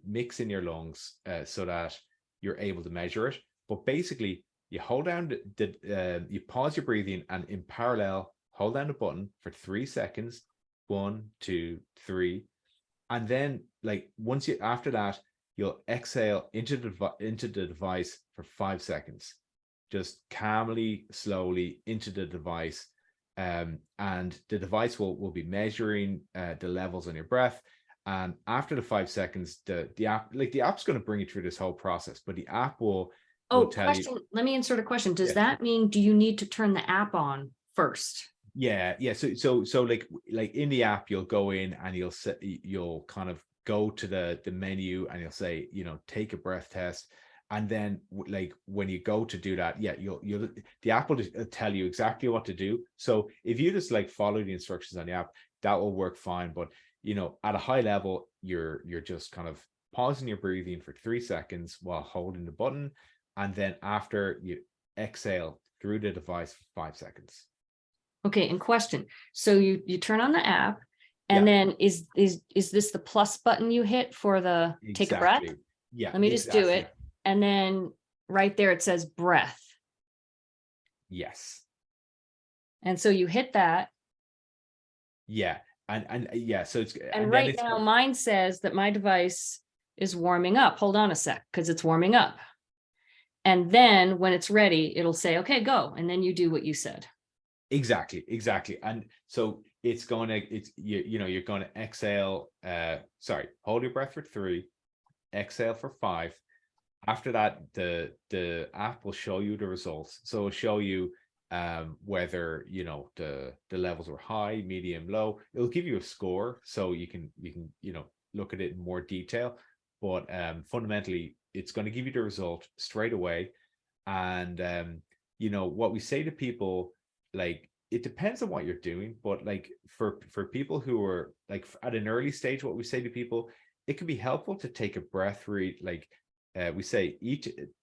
mix in your lungs, so that you're able to measure it. But basically, you hold down you pause your breathing, and in parallel, hold down the button for 3 seconds. 1, 2, 3, and then like after that, you'll exhale into the device for 5 seconds. Just calmly, slowly into the device, and the device will be measuring the levels on your breath. And after the 5 seconds, the app's going to bring you through this whole process, but the app will tell you. Let me insert a question. Does that mean, do you need to turn the app on first? Yeah. So like in the app, you'll go in and you'll kind of go to the menu, and you'll say, take a breath test. And then like when you go to do that, the app will tell you exactly what to do. So if you just like follow the instructions on the app, that will work fine. But at a high level, you're just kind of pausing your breathing for 3 seconds while holding the button, and then after, you exhale through the device for 5 seconds. Okay, and question. So you turn on the app, and then is this the plus button you hit for the take a breath? Yeah. Let me just do it. And then right there it says breath. Yes. And so you hit that. Yeah. And yeah, so it's, and right now mine says that my device is warming up. Hold on a sec, because it's warming up. And then when it's ready, it'll say, okay, go. And then you do what you said. Exactly. And so you're going to exhale, hold your breath for 3, exhale for 5. After that, the app will show you the results. So it'll show you whether the levels were high, medium, low. It'll give you a score, so you can look at it in more detail. But fundamentally, it's going to give you the result straight away. And what we say to people, like, it depends on what you're doing, but like for people who are like at an early stage, what we say to people, it can be helpful to take a breath read. Like we say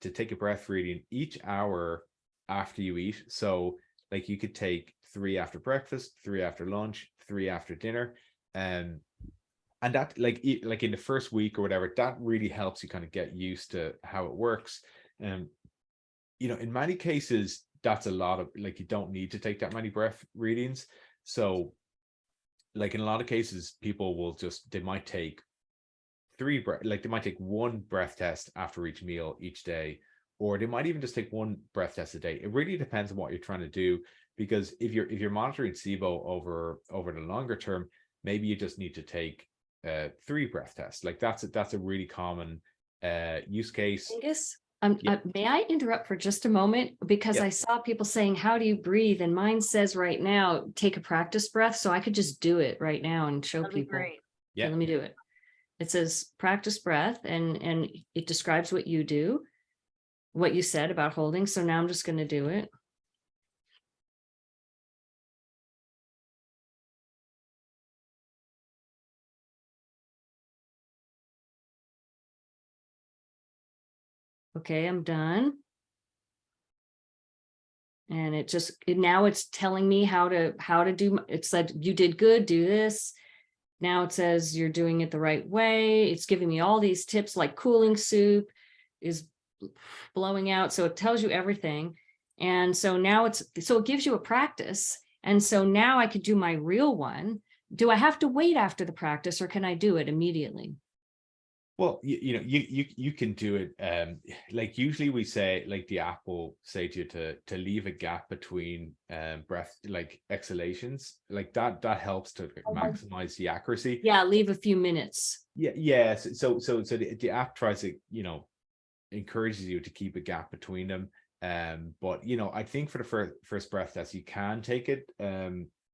to take a breath reading each hour after you eat. So like you could take 3 after breakfast, 3 after lunch, 3 after dinner. And that like in the first week or whatever, that really helps you kind of get used to how it works. And in many cases, that's a lot of, like, you don't need to take that many breath readings. So like in a lot of cases, people will they might take 3 breath, like they might take 1 breath test after each meal each day, or they might even just take 1 breath test a day. It really depends on what you're trying to do, because if you're monitoring SIBO over the longer term, maybe you just need to take 3 breath tests. Like that's a really common use case. Angus, Yeah. may I interrupt for just a moment? Because Yeah. I saw people saying, how do you breathe? And mine says right now, take a practice breath. So I could just do it right now and show That'd be people. great. Yeah. Okay, let me do it. It says practice breath, and it describes what you do, what you said about holding. So now I'm just going to do it. Okay, I'm done. And now it's telling me how to do. It said you did good, do this. Now it says you're doing it the right way. It's giving me all these tips, like cooling soup is blowing out. So it tells you everything. And so now it gives you a practice. And so now I could do my real one. Do I have to wait after the practice, or can I do it immediately? Well, you can do it. Like usually we say, like the app will say to you to leave a gap between breath, like exhalations, like that helps to maximize the accuracy. Yeah, leave a few minutes. Yeah. So the app tries to, encourages you to keep a gap between them. But I think for the first breath test, you can take it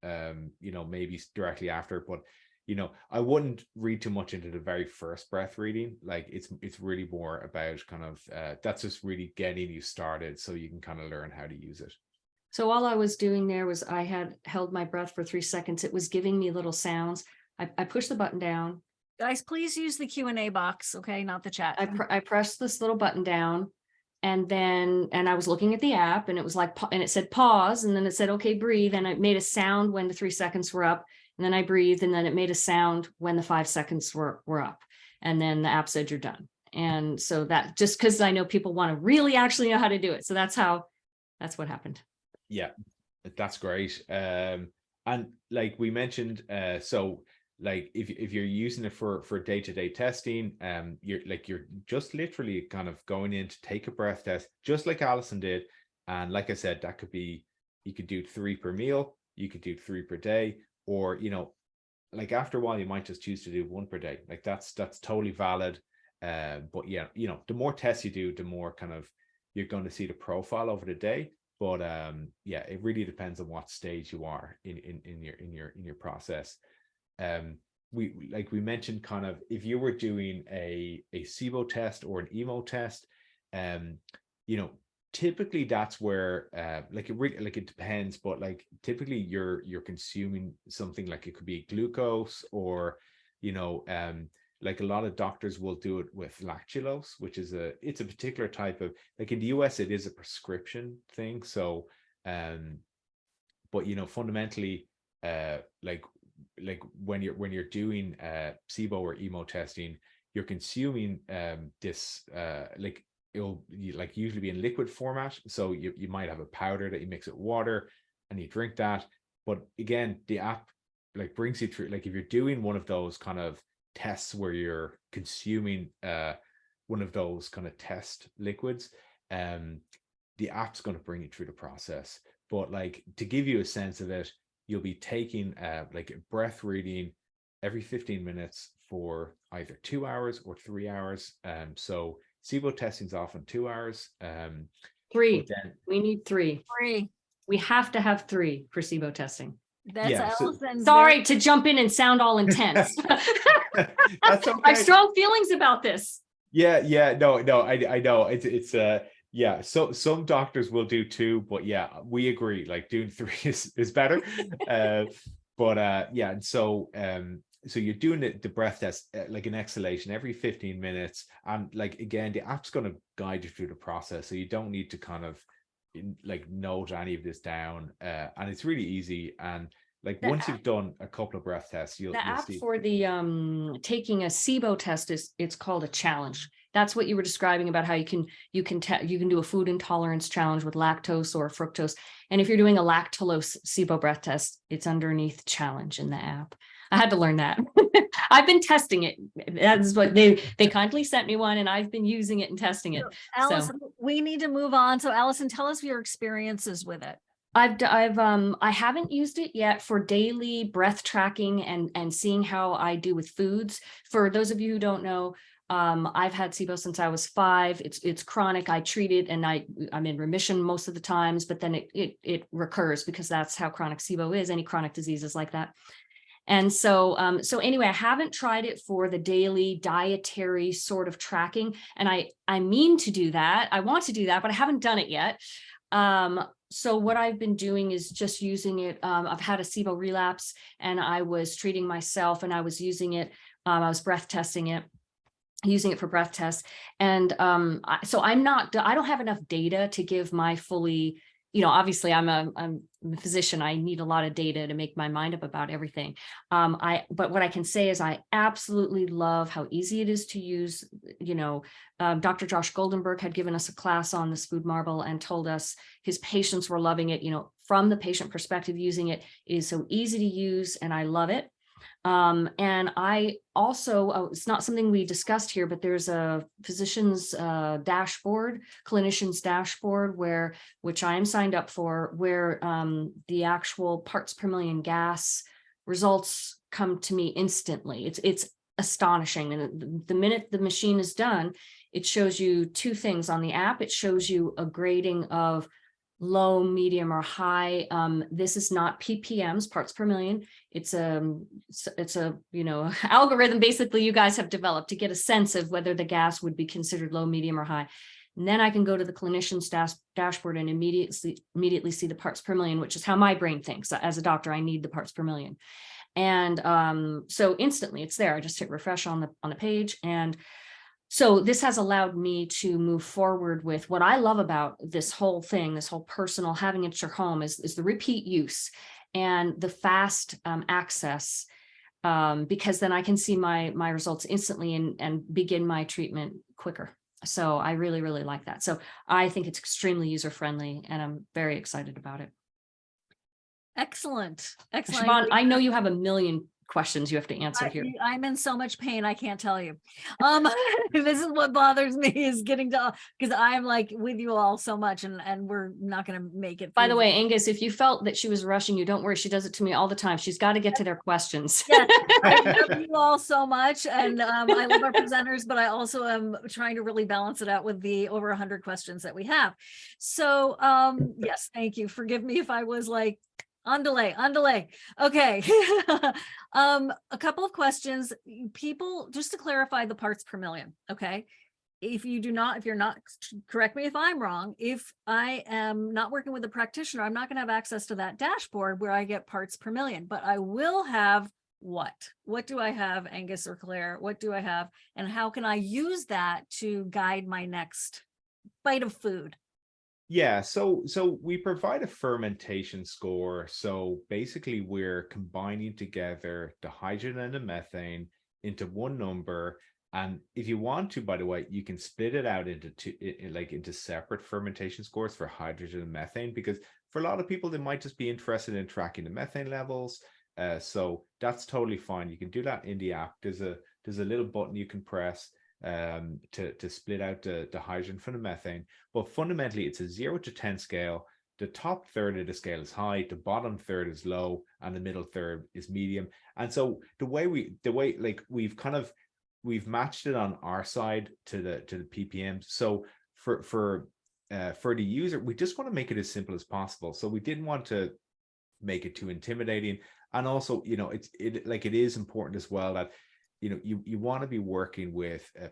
maybe directly after, but I wouldn't read too much into the very first breath reading. Like it's really more about kind of that's just really getting you started so you can kind of learn how to use it. So all I was doing there was I had held my breath for 3 seconds. It was giving me little sounds. I pushed the button down. Guys, please use the Q&A box, okay, not the chat. I pressed this little button down, and I was looking at the app, and it was like, and it said pause, and then it said, okay, breathe. And it made a sound when the 3 seconds were up. And then I breathed, and then it made a sound when the 5 seconds were up. And then the app said, you're done. And so that, just because I know people want to really actually know how to do it. So that's what happened. Yeah, that's great. And like we mentioned, so like if you're using it for day-to-day testing, you're just literally kind of going in to take a breath test, just like Alison did. And like I said, that could be, you could do 3 per meal, you could do 3 per day, or like after a while you might just choose to do 1 per day. Like that's totally valid. But yeah, the more tests you do, the more kind of you're going to see the profile over the day. But yeah, it really depends on what stage you are in your process. We mentioned, kind of, if you were doing a SIBO test or an EMO test, typically that's where it depends, but like typically you're consuming something, like it could be glucose, or like a lot of doctors will do it with lactulose, which is it's a particular type of, like in the US it is a prescription thing. So but fundamentally like when you're doing SIBO or EMO testing, you're consuming this it'll usually be in liquid format. So you might have a powder that you mix with water and you drink that. But again, the app brings you through, like if you're doing one of those kind of tests where you're consuming one of those kind of test liquids, the app's going to bring you through the process. But like, to give you a sense of it, you'll be taking like a breath reading every 15 minutes for either 2 hours or 3 hours. So SIBO testing is often 2 hours. 3. We need 3. 3. We have to have 3 for SIBO testing. That's Alison. Sorry to jump in and sound all intense. That's okay. I have strong feelings about this. Yeah. No, I know. It's yeah. So some doctors will do 2, but yeah, we agree. Like doing 3 is better. But yeah. So you're doing the breath test, like an exhalation every 15 minutes. And like, again, the app's going to guide you through the process. So you don't need to kind of note any of this down, and it's really easy. And like The once you've done a couple of breath tests, you'll The app see. for the taking a SIBO test it's called a challenge. That's what you were describing about how you can do a food intolerance challenge with lactose or fructose. And if you're doing a lactulose SIBO breath test, it's underneath challenge in the app. I had to learn that. I've been testing it. That's what they kindly sent me one, and I've been using it and testing it. Allison, we need to move on. So Allison, tell us your experiences with it. I haven't used it yet for daily breath tracking and seeing how I do with foods. For those of you who don't know, I've had SIBO since I was 5. It's chronic. I treat it and I'm in remission most of the times, but then it recurs because that's how chronic SIBO is. Any chronic disease is like that. And so anyway, I haven't tried it for the daily dietary sort of tracking. And I mean to do that. I want to do that, but I haven't done it yet. So what I've been doing is just using it. I've had a SIBO relapse and I was treating myself and I was using it. I was breath testing it, using it for breath tests. And so I don't have enough data to give my fully, obviously I'm a physician. I need a lot of data to make my mind up about everything. But what I can say is I absolutely love how easy it is to use. Dr. Josh Goldenberg had given us a class on this FoodMarble and told us his patients were loving it. From the patient perspective, using it is so easy to use, and I love it. And I also, it's not something we discussed here, but there's a physician's dashboard, clinician's dashboard, which I am signed up for, where the actual parts per million gas results come to me instantly. It's astonishing. And the minute the machine is done, it shows you 2 things on the app. It shows you a grading of low, medium, or high. This is not ppms, parts per million. It's a algorithm basically you guys have developed to get a sense of whether the gas would be considered low, medium, or high. And then I can go to the clinician's dashboard and immediately see the parts per million, which is how my brain thinks. As a doctor, I need the parts per million. And so instantly it's there. I just hit refresh on the page. And so this has allowed me to move forward with what I love about this whole thing, this whole personal having it at your home is the repeat use and the fast access, because then I can see my results instantly and begin my treatment quicker. So I really, really like that. So I think it's extremely user-friendly and I'm very excited about it. Excellent. Siobhan, I know you have a million questions you have to answer here. I'm in so much pain, I can't tell you. This is what bothers me, is getting to, because I'm like with you all so much and we're not going to make it. By the way, Angus, if you felt that she was rushing you, don't worry. She does it to me all the time. She's got to get to their questions. Yes, I love you all so much. And I love our presenters, but I also am trying to really balance it out with the over 100 questions that we have. So yes, thank you. Forgive me if I was like, on delay. Okay. A couple of questions. People, just to clarify the parts per million. Okay. If you're not, correct me if I'm wrong. If I am not working with a practitioner, I'm not going to have access to that dashboard where I get parts per million, but I will have what do I have, Angus or Claire? What do I have? And how can I use that to guide my next bite of food? Yeah, so we provide a fermentation score. So basically we're combining together the hydrogen and the methane into one number. And if you want to, by the way, you can split it out into into separate fermentation scores for hydrogen and methane, because for a lot of people, they might just be interested in tracking the methane levels. So that's totally fine. You can do that in the app. There's a little button you can press to split out the hydrogen from the methane. But fundamentally, it's a 0 to 10 scale. The top third of the scale is high, the bottom third is low, and the middle third is medium. And so we've matched it on our side to the ppm. So for the user, we just want to make it as simple as possible. So we didn't want to make it too intimidating. And also, it is important as well that you want to be working with a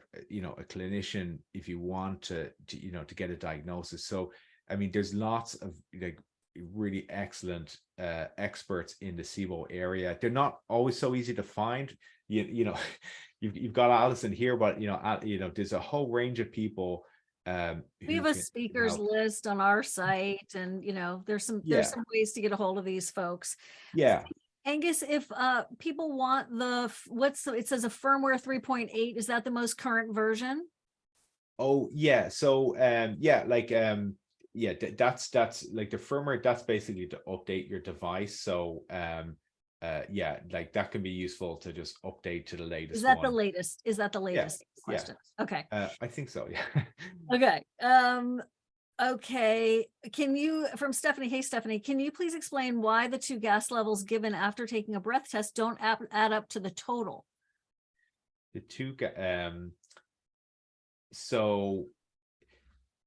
clinician if you want to get a diagnosis. So I mean, there's lots of really excellent experts in the SIBO area. They're not always so easy to find. You've got Alison here, but there's a whole range of people We who have a can speakers help. list on our site, and there's Yeah, some ways to get a hold of these folks. yeah. Angus, if people want it says a firmware 3.8, is that the most current version? Oh yeah, so yeah, like yeah, that's like the firmware, that's basically to update your device. So yeah, like that can be useful to just update to the Is latest that the one. latest? Is that the Yeah, latest yeah. question? Okay. I think so, yeah. Okay. Okay. Can you, from Stephanie, hey Stephanie, can you please explain why the two gas levels given after taking a breath test don't add up to the total? The two so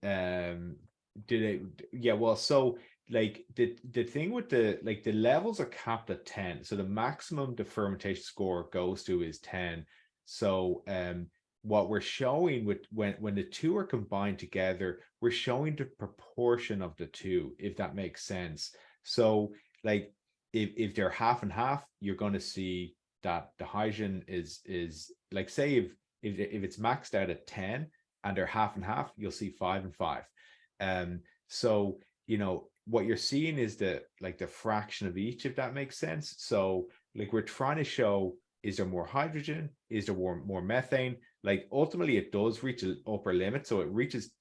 did it, yeah, well, so like the thing with the levels are capped at 10, so the maximum the fermentation score goes to is 10. So what we're showing with when the two are combined together, we're showing the proportion of the two, if that makes sense. So like if they're half and half, you're going to see that the hydrogen is like, say if it's maxed out at 10 and they're half and half, you'll see 5 and 5. So what you're seeing is the fraction of each, if that makes sense. So like we're trying to show, is there more hydrogen, is there more methane? Like ultimately it does reach an upper limit, so it reaches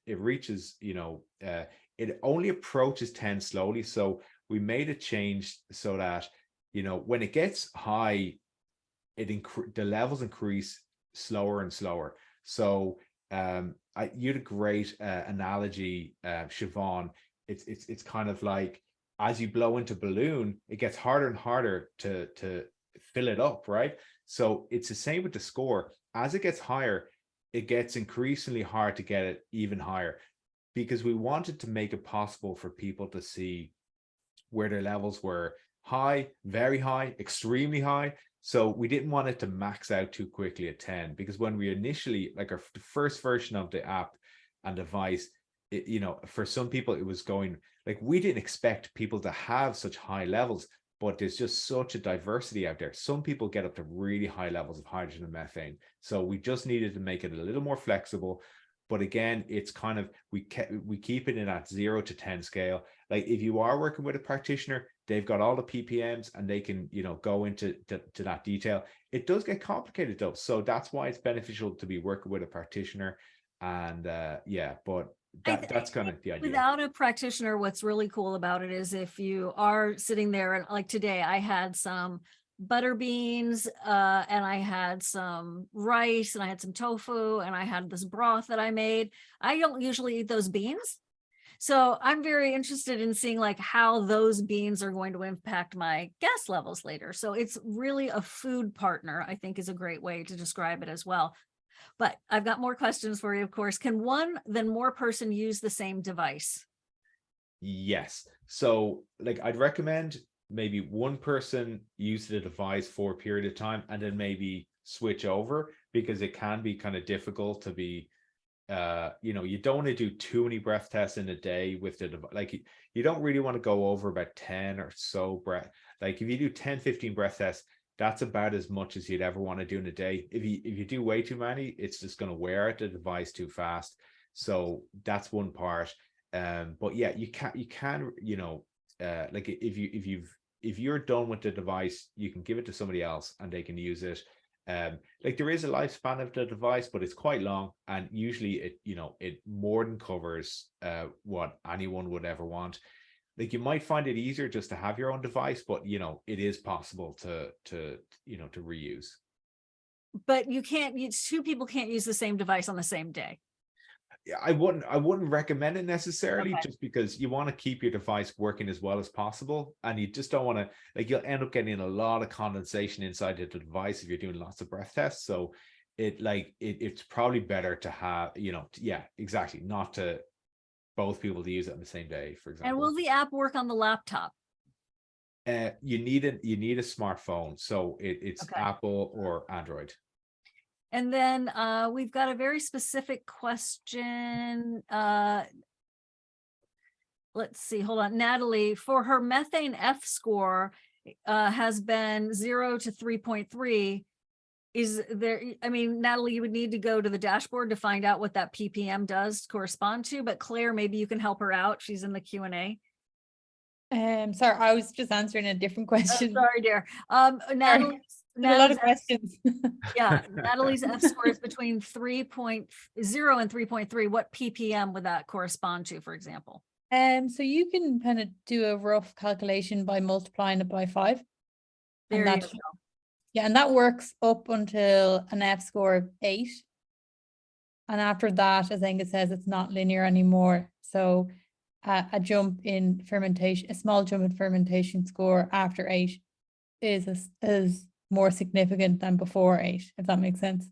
it only approaches 10 slowly. So we made a change so that when it gets high, the levels increase slower and slower. So you had a great analogy, Siobhan. It's kind of like, as you blow into balloon, it gets harder and harder to fill it up, right? So it's the same with the score. As it gets higher, it gets increasingly hard to get it even higher, because we wanted to make it possible for people to see where their levels were high, very high, extremely high. So we didn't want it to max out too quickly at 10, because when we initially, like the first version of the app and device, for some people it was going, like, we didn't expect people to have such high levels, but there's just such a diversity out there. Some people get up to really high levels of hydrogen and methane. So we just needed to make it a little more flexible. But again, it's kind of, we keep it in that 0 to 10 scale. Like if you are working with a practitioner, they've got all the ppms and they can go into to that detail. It does get complicated though, so that's why it's beneficial to be working with a practitioner. And yeah, but that's kind of the idea. Without a practitioner, what's really cool about it is if you are sitting there, and like today I had some butter beans and I had some rice and I had some tofu and I had this broth that I made. I don't usually eat those beans, so I'm very interested in seeing like how those beans are going to impact my gas levels later. So it's really a food partner, I think, is a great way to describe it as well. But I've got more questions for you, of course. Can one then more person use the same device? Yes. So like I'd recommend maybe one person use the device for a period of time and then maybe switch over, because it can be kind of difficult to be you don't want to do too many breath tests in a day with the device. Like you don't really want to go over about 10 or so breath. Like if you do 10-15 breath tests, that's about as much as you'd ever want to do in a day. If you do way too many, it's just going to wear out the device too fast. So that's one part. But yeah, you can like if you're done with the device, you can give it to somebody else and they can use it. Like there is a lifespan of the device, but it's quite long, and usually it more than covers what anyone would ever want. Like you might find it easier just to have your own device, but it is possible to reuse. But you can't use, two people can't use the same device on the same day. I wouldn't recommend it necessarily, Okay. just because you want to keep your device working as well as possible, and you just don't want to, like, you'll end up getting a lot of condensation inside the device if you're doing lots of breath tests. So it's probably better to have, yeah, exactly, not to both people to use it on the same day, for And example. will the app work on the laptop? You need a smartphone, so it's Okay. Apple or Android. And then we've got a very specific question. Let's see, hold on. Natalie, for her methane F score has been 0 to 3.3. is there, I mean, Natalie, you would need to go to the dashboard to find out what that ppm does correspond to, but Claire, maybe you can help her out. She's in the Q&A. Sorry, I was just answering a different question. Sorry, dear. There's a lot of questions. Yeah, Natalie's F score is between 3.0 and 3.3. What ppm would that correspond to, for example? So you can kind of do a rough calculation by multiplying it by 5. There And you that, go. yeah, and that works up until an F score of 8. And after that, as Aonghos says, it's not linear anymore. So a jump in fermentation, a small jump in fermentation score after 8 is more significant than before 8, if that makes sense.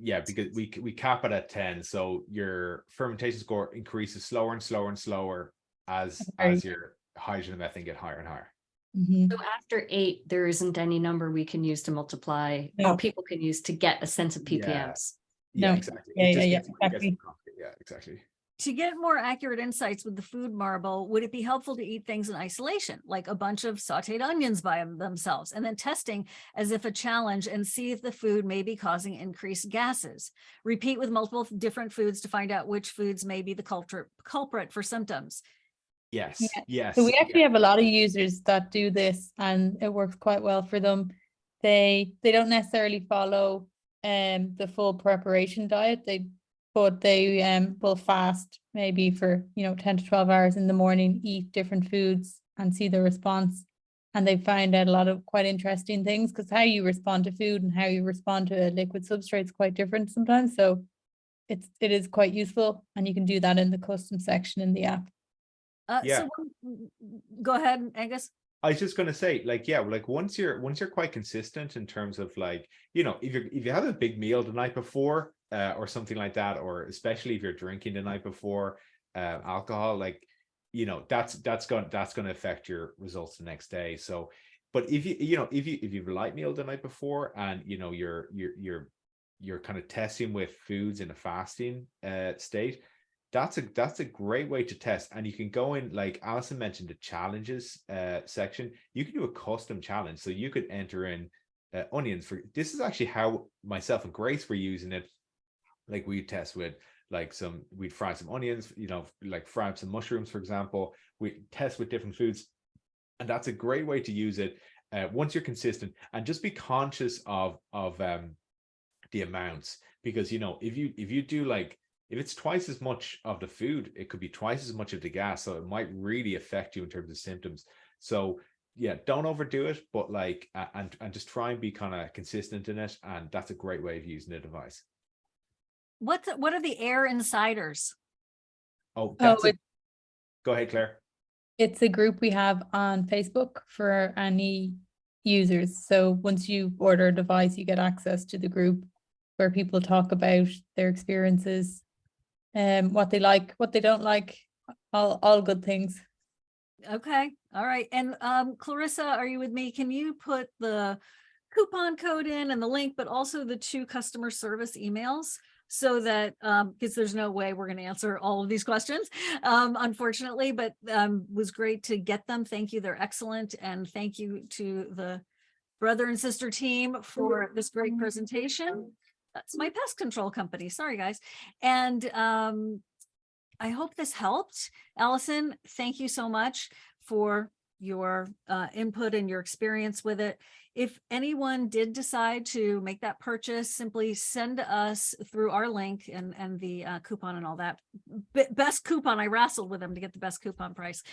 Yeah, because we cap it at 10, so your fermentation score increases slower and slower and slower as your hydrogen and methane get higher and higher. So after 8, there isn't any number we can use to multiply, No. or people can use to get a sense of Yeah. ppms. Yeah, No. exactly. Yeah, It just yeah, gets- yeah, it gets exactly. complicated. Yeah, exactly. To get more accurate insights with the FoodMarble, would it be helpful to eat things in isolation, like a bunch of sauteed onions by themselves, and then testing as if a challenge and see if the food may be causing increased gases? Repeat with multiple different foods to find out which foods may be the culprit for symptoms. Yes. Yeah. Yes. So we actually have a lot of users that do this, and it works quite well for them. They don't necessarily follow the full preparation diet. But they will fast maybe for 10 to 12 hours in the morning, eat different foods and see the response. And they find out a lot of quite interesting things, because how you respond to food and how you respond to a liquid substrate is quite different sometimes. So it is quite useful, and you can do that in the custom section in the app. Yeah. Go ahead, Aonghos. I was just gonna say, like, yeah, like once you're quite consistent in terms of, like, if you have a big meal the night before, or something like that, or especially if you're drinking the night before, alcohol, like, that's gonna affect your results the next day. So, but if you've a light meal the night before, and you're kind of testing with foods in a fasting state, that's a great way to test. And you can go in, like Alison mentioned, the challenges section. You can do a custom challenge, so you could enter in onions. For this is actually how myself and Grace were using it. Like, we test with, like, we'd fry some onions, like fry up some mushrooms, for example. We test with different foods, and that's a great way to use it once you're consistent. And just be conscious of the amounts, because if you do, like, if it's twice as much of the food, it could be twice as much of the gas, so it might really affect you in terms of symptoms. So yeah, don't overdo it, but like, and just try and be kind of consistent in it, and that's a great way of using the device. What are the air insiders? Oh, go ahead, Claire. It's a group we have on Facebook for any users. So once you order a device, you get access to the group where people talk about their experiences, what they like, what they don't like, all good things. Okay, all right. And Clarissa, are you with me? Can you put the coupon code in and the link, but also the 2 customer service emails, so that because there's no way we're going to answer all of these questions, unfortunately, but was great to get them. Thank you. They're excellent. And thank you to the brother and sister team for this great presentation. That's my pest control company. Sorry, guys. And I hope this helped. Alison, thank you so much for your input and your experience with it. If anyone did decide to make that purchase, simply send us through our link and the coupon and all that. Best coupon, I wrestled with them to get the best coupon price.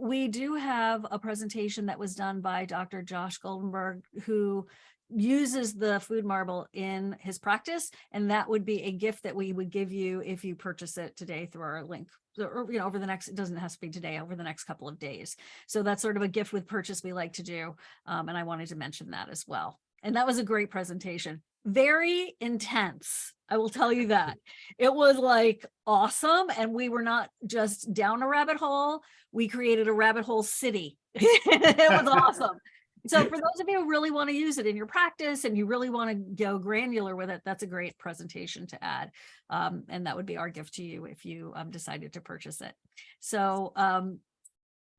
We do have a presentation that was done by Dr. Josh Goldenberg, who uses the FoodMarble in his practice, and that would be a gift that we would give you if you purchase it today through our link, or over the next, it doesn't have to be today, over the next couple of days. So that's sort of a gift with purchase we like to do, and I wanted to mention that as well. And that was a great presentation, very intense, I will tell you that. It was like awesome, and we were not just down a rabbit hole, we created a rabbit hole city. It was awesome. So for those of you who really want to use it in your practice and you really want to go granular with it, that's a great presentation to add. And that would be our gift to you if you decided to purchase it. So I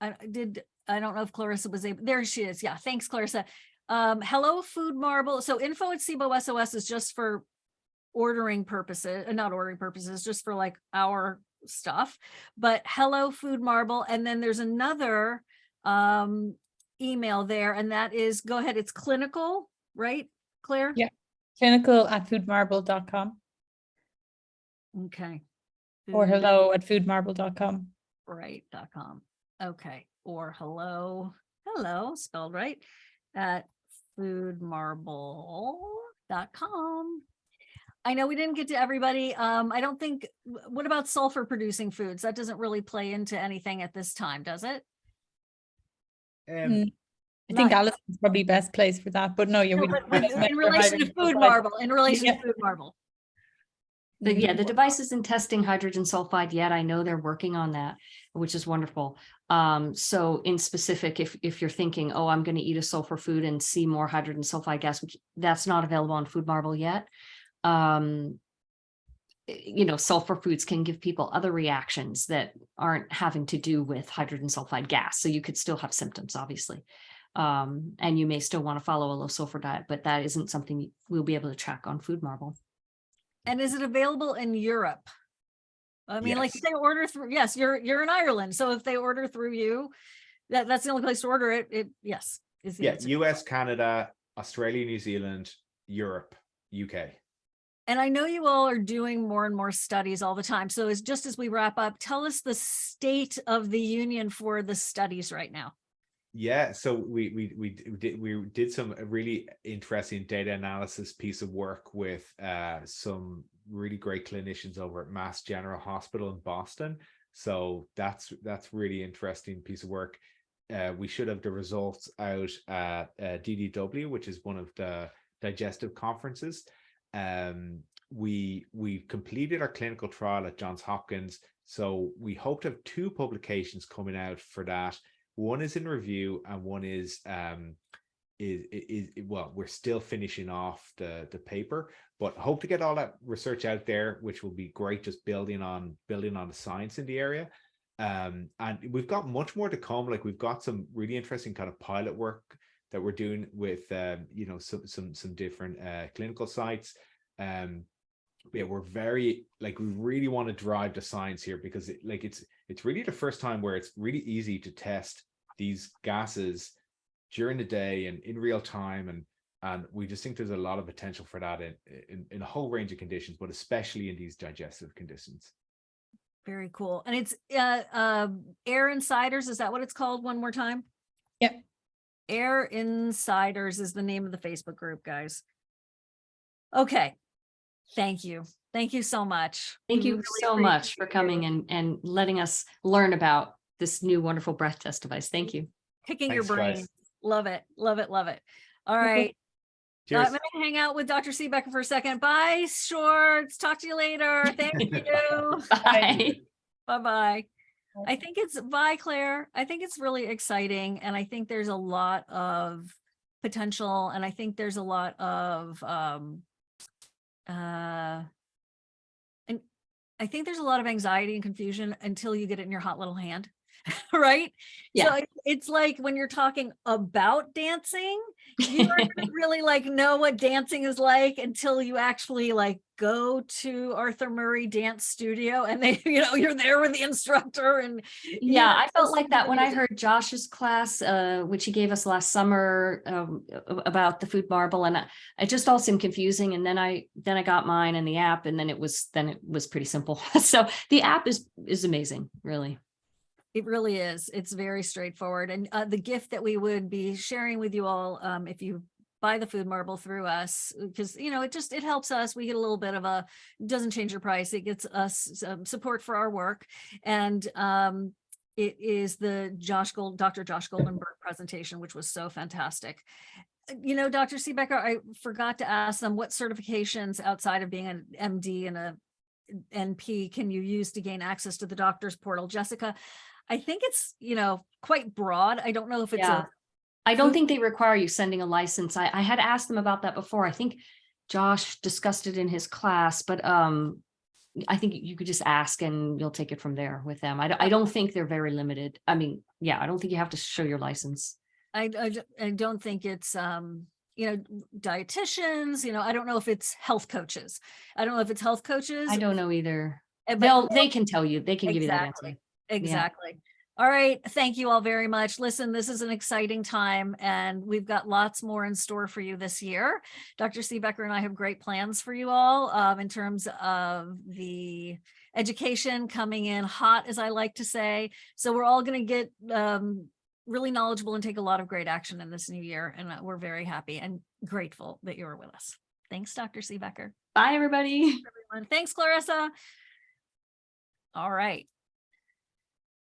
don't know if Clarissa was able, there she is. Yeah, thanks, Clarissa. Hello FoodMarble. So info at SIBO SOS is just for ordering purposes, not ordering purposes, just for like our stuff. But hello FoodMarble, and then there's another email there, and that is, go ahead, it's clinical, right, Claire? Yeah. clinical@foodmarble.com Okay. or hello@foodmarble.com. Right.com. Okay. Or hello spelled right, at foodmarble.com. I know we didn't get to everybody. I don't think, what about sulfur producing foods? That doesn't really play into anything at this time, does it? I think Not- Alison's probably best place for that, but no, No, we but don't in relation to FoodMarble, in relation to FoodMarble. But yeah, the device isn't testing hydrogen sulfide yet. I know they're working on that, which is wonderful. So in specific, if you're thinking, oh, I'm going to eat a sulfur food and see more hydrogen sulfide gas, which that's not available on FoodMarble yet. Sulfur foods can give people other reactions that aren't having to do with hydrogen sulfide gas. So you could still have symptoms, obviously. And you may still want to follow a low sulfur diet, but that isn't something we'll be able to track on FoodMarble. And is it available in Europe? I mean, like if Yes. they order through, yes, you're in Ireland. So if they order through you, that's the only place to order it. Yes. Is the Yeah, answer. US, Canada, Australia, New Zealand, Europe, UK. And I know you all are doing more and more studies all the time. So just as we wrap up, tell us the state of the union for the studies right now. Yeah, so we did some really interesting data analysis piece of work with some really great clinicians over at Mass General Hospital in Boston. So that's really interesting piece of work. We should have the results out at DDW, which is one of the digestive conferences. We completed our clinical trial at Johns Hopkins, so we hope to have 2 publications coming out for that. One is in review, and one is well, we're still finishing off the paper, but hope to get all that research out there, which will be great, just building on the science in the area. And we've got much more to come. Like we've got some really interesting kind of pilot work that we're doing with some different clinical sites. Yeah, we're very we really want to drive the science here, because it's really the first time where it's really easy to test these gases during the day and in real time, and we just think there's a lot of potential for that in a whole range of conditions, but especially in these digestive conditions. Very cool. And it's Air Insiders. Is that what it's called? One more time. Yep. Air Insiders is the name of the Facebook group, guys. Okay. Thank you. Thank you so much. Thank We you really so much appreciate for you coming and letting us learn about this new wonderful breath test device. Thank you. Picking your Thanks, brain. guys. Love it. Love it. Love it. All right. Cheers. I'm going to hang out with Dr. Siebecker for a second. Bye, Shorts. Talk to you later. Thank you. Bye. Bye-bye. I think it's, bye, Claire. I think it's really exciting. And I think there's a lot of potential. And I think there's a lot of, and I think there's a lot of anxiety and confusion until you get it in your hot little hand. Right? Yeah. So it's like when you're talking about dancing, you aren't gonna really know what dancing is like until you actually go to Arthur Murray Dance Studio and they, you're there with the instructor. And Yeah, I felt like that when I heard Josh's class, which he gave us last summer, about the FoodMarble, and it just all seemed confusing. And then I got mine and the app, and then it was pretty simple. So the app is amazing, really. It really is. It's very straightforward. And the gift that we would be sharing with you all, if you buy the FoodMarble through us, because, it helps us. We get a little bit of doesn't change your price. It gets us support for our work. And it is the Dr. Josh Goldenberg presentation, which was so fantastic. Dr. Siebecker, I forgot to ask them what certifications outside of being an MD and a NP can you use to gain access to the doctor's portal? Jessica, I think it's, quite broad. I don't know if it's I don't think they require you sending a license. I had asked them about that before. I think Josh discussed it in his class, but I think you could just ask and you'll take it from there with them. I don't think they're very limited. I mean, yeah, I don't think you have to show your license. I don't think it's, dietitians, I don't know if it's health coaches. I don't know if it's health coaches. I don't know either. but- They can tell you, they can give you that Exactly. answer. Exactly. All right. Thank you all very much. Listen, this is an exciting time and we've got lots more in store for you this year. Dr. Seebecker and I have great plans for you all in terms of the education coming in hot, as I like to say. So we're all going to get really knowledgeable and take a lot of great action in this new year. And we're very happy and grateful that you're with us. Thanks, Dr. Seebecker. Bye, everybody. Everyone. Thanks, Clarissa. All right.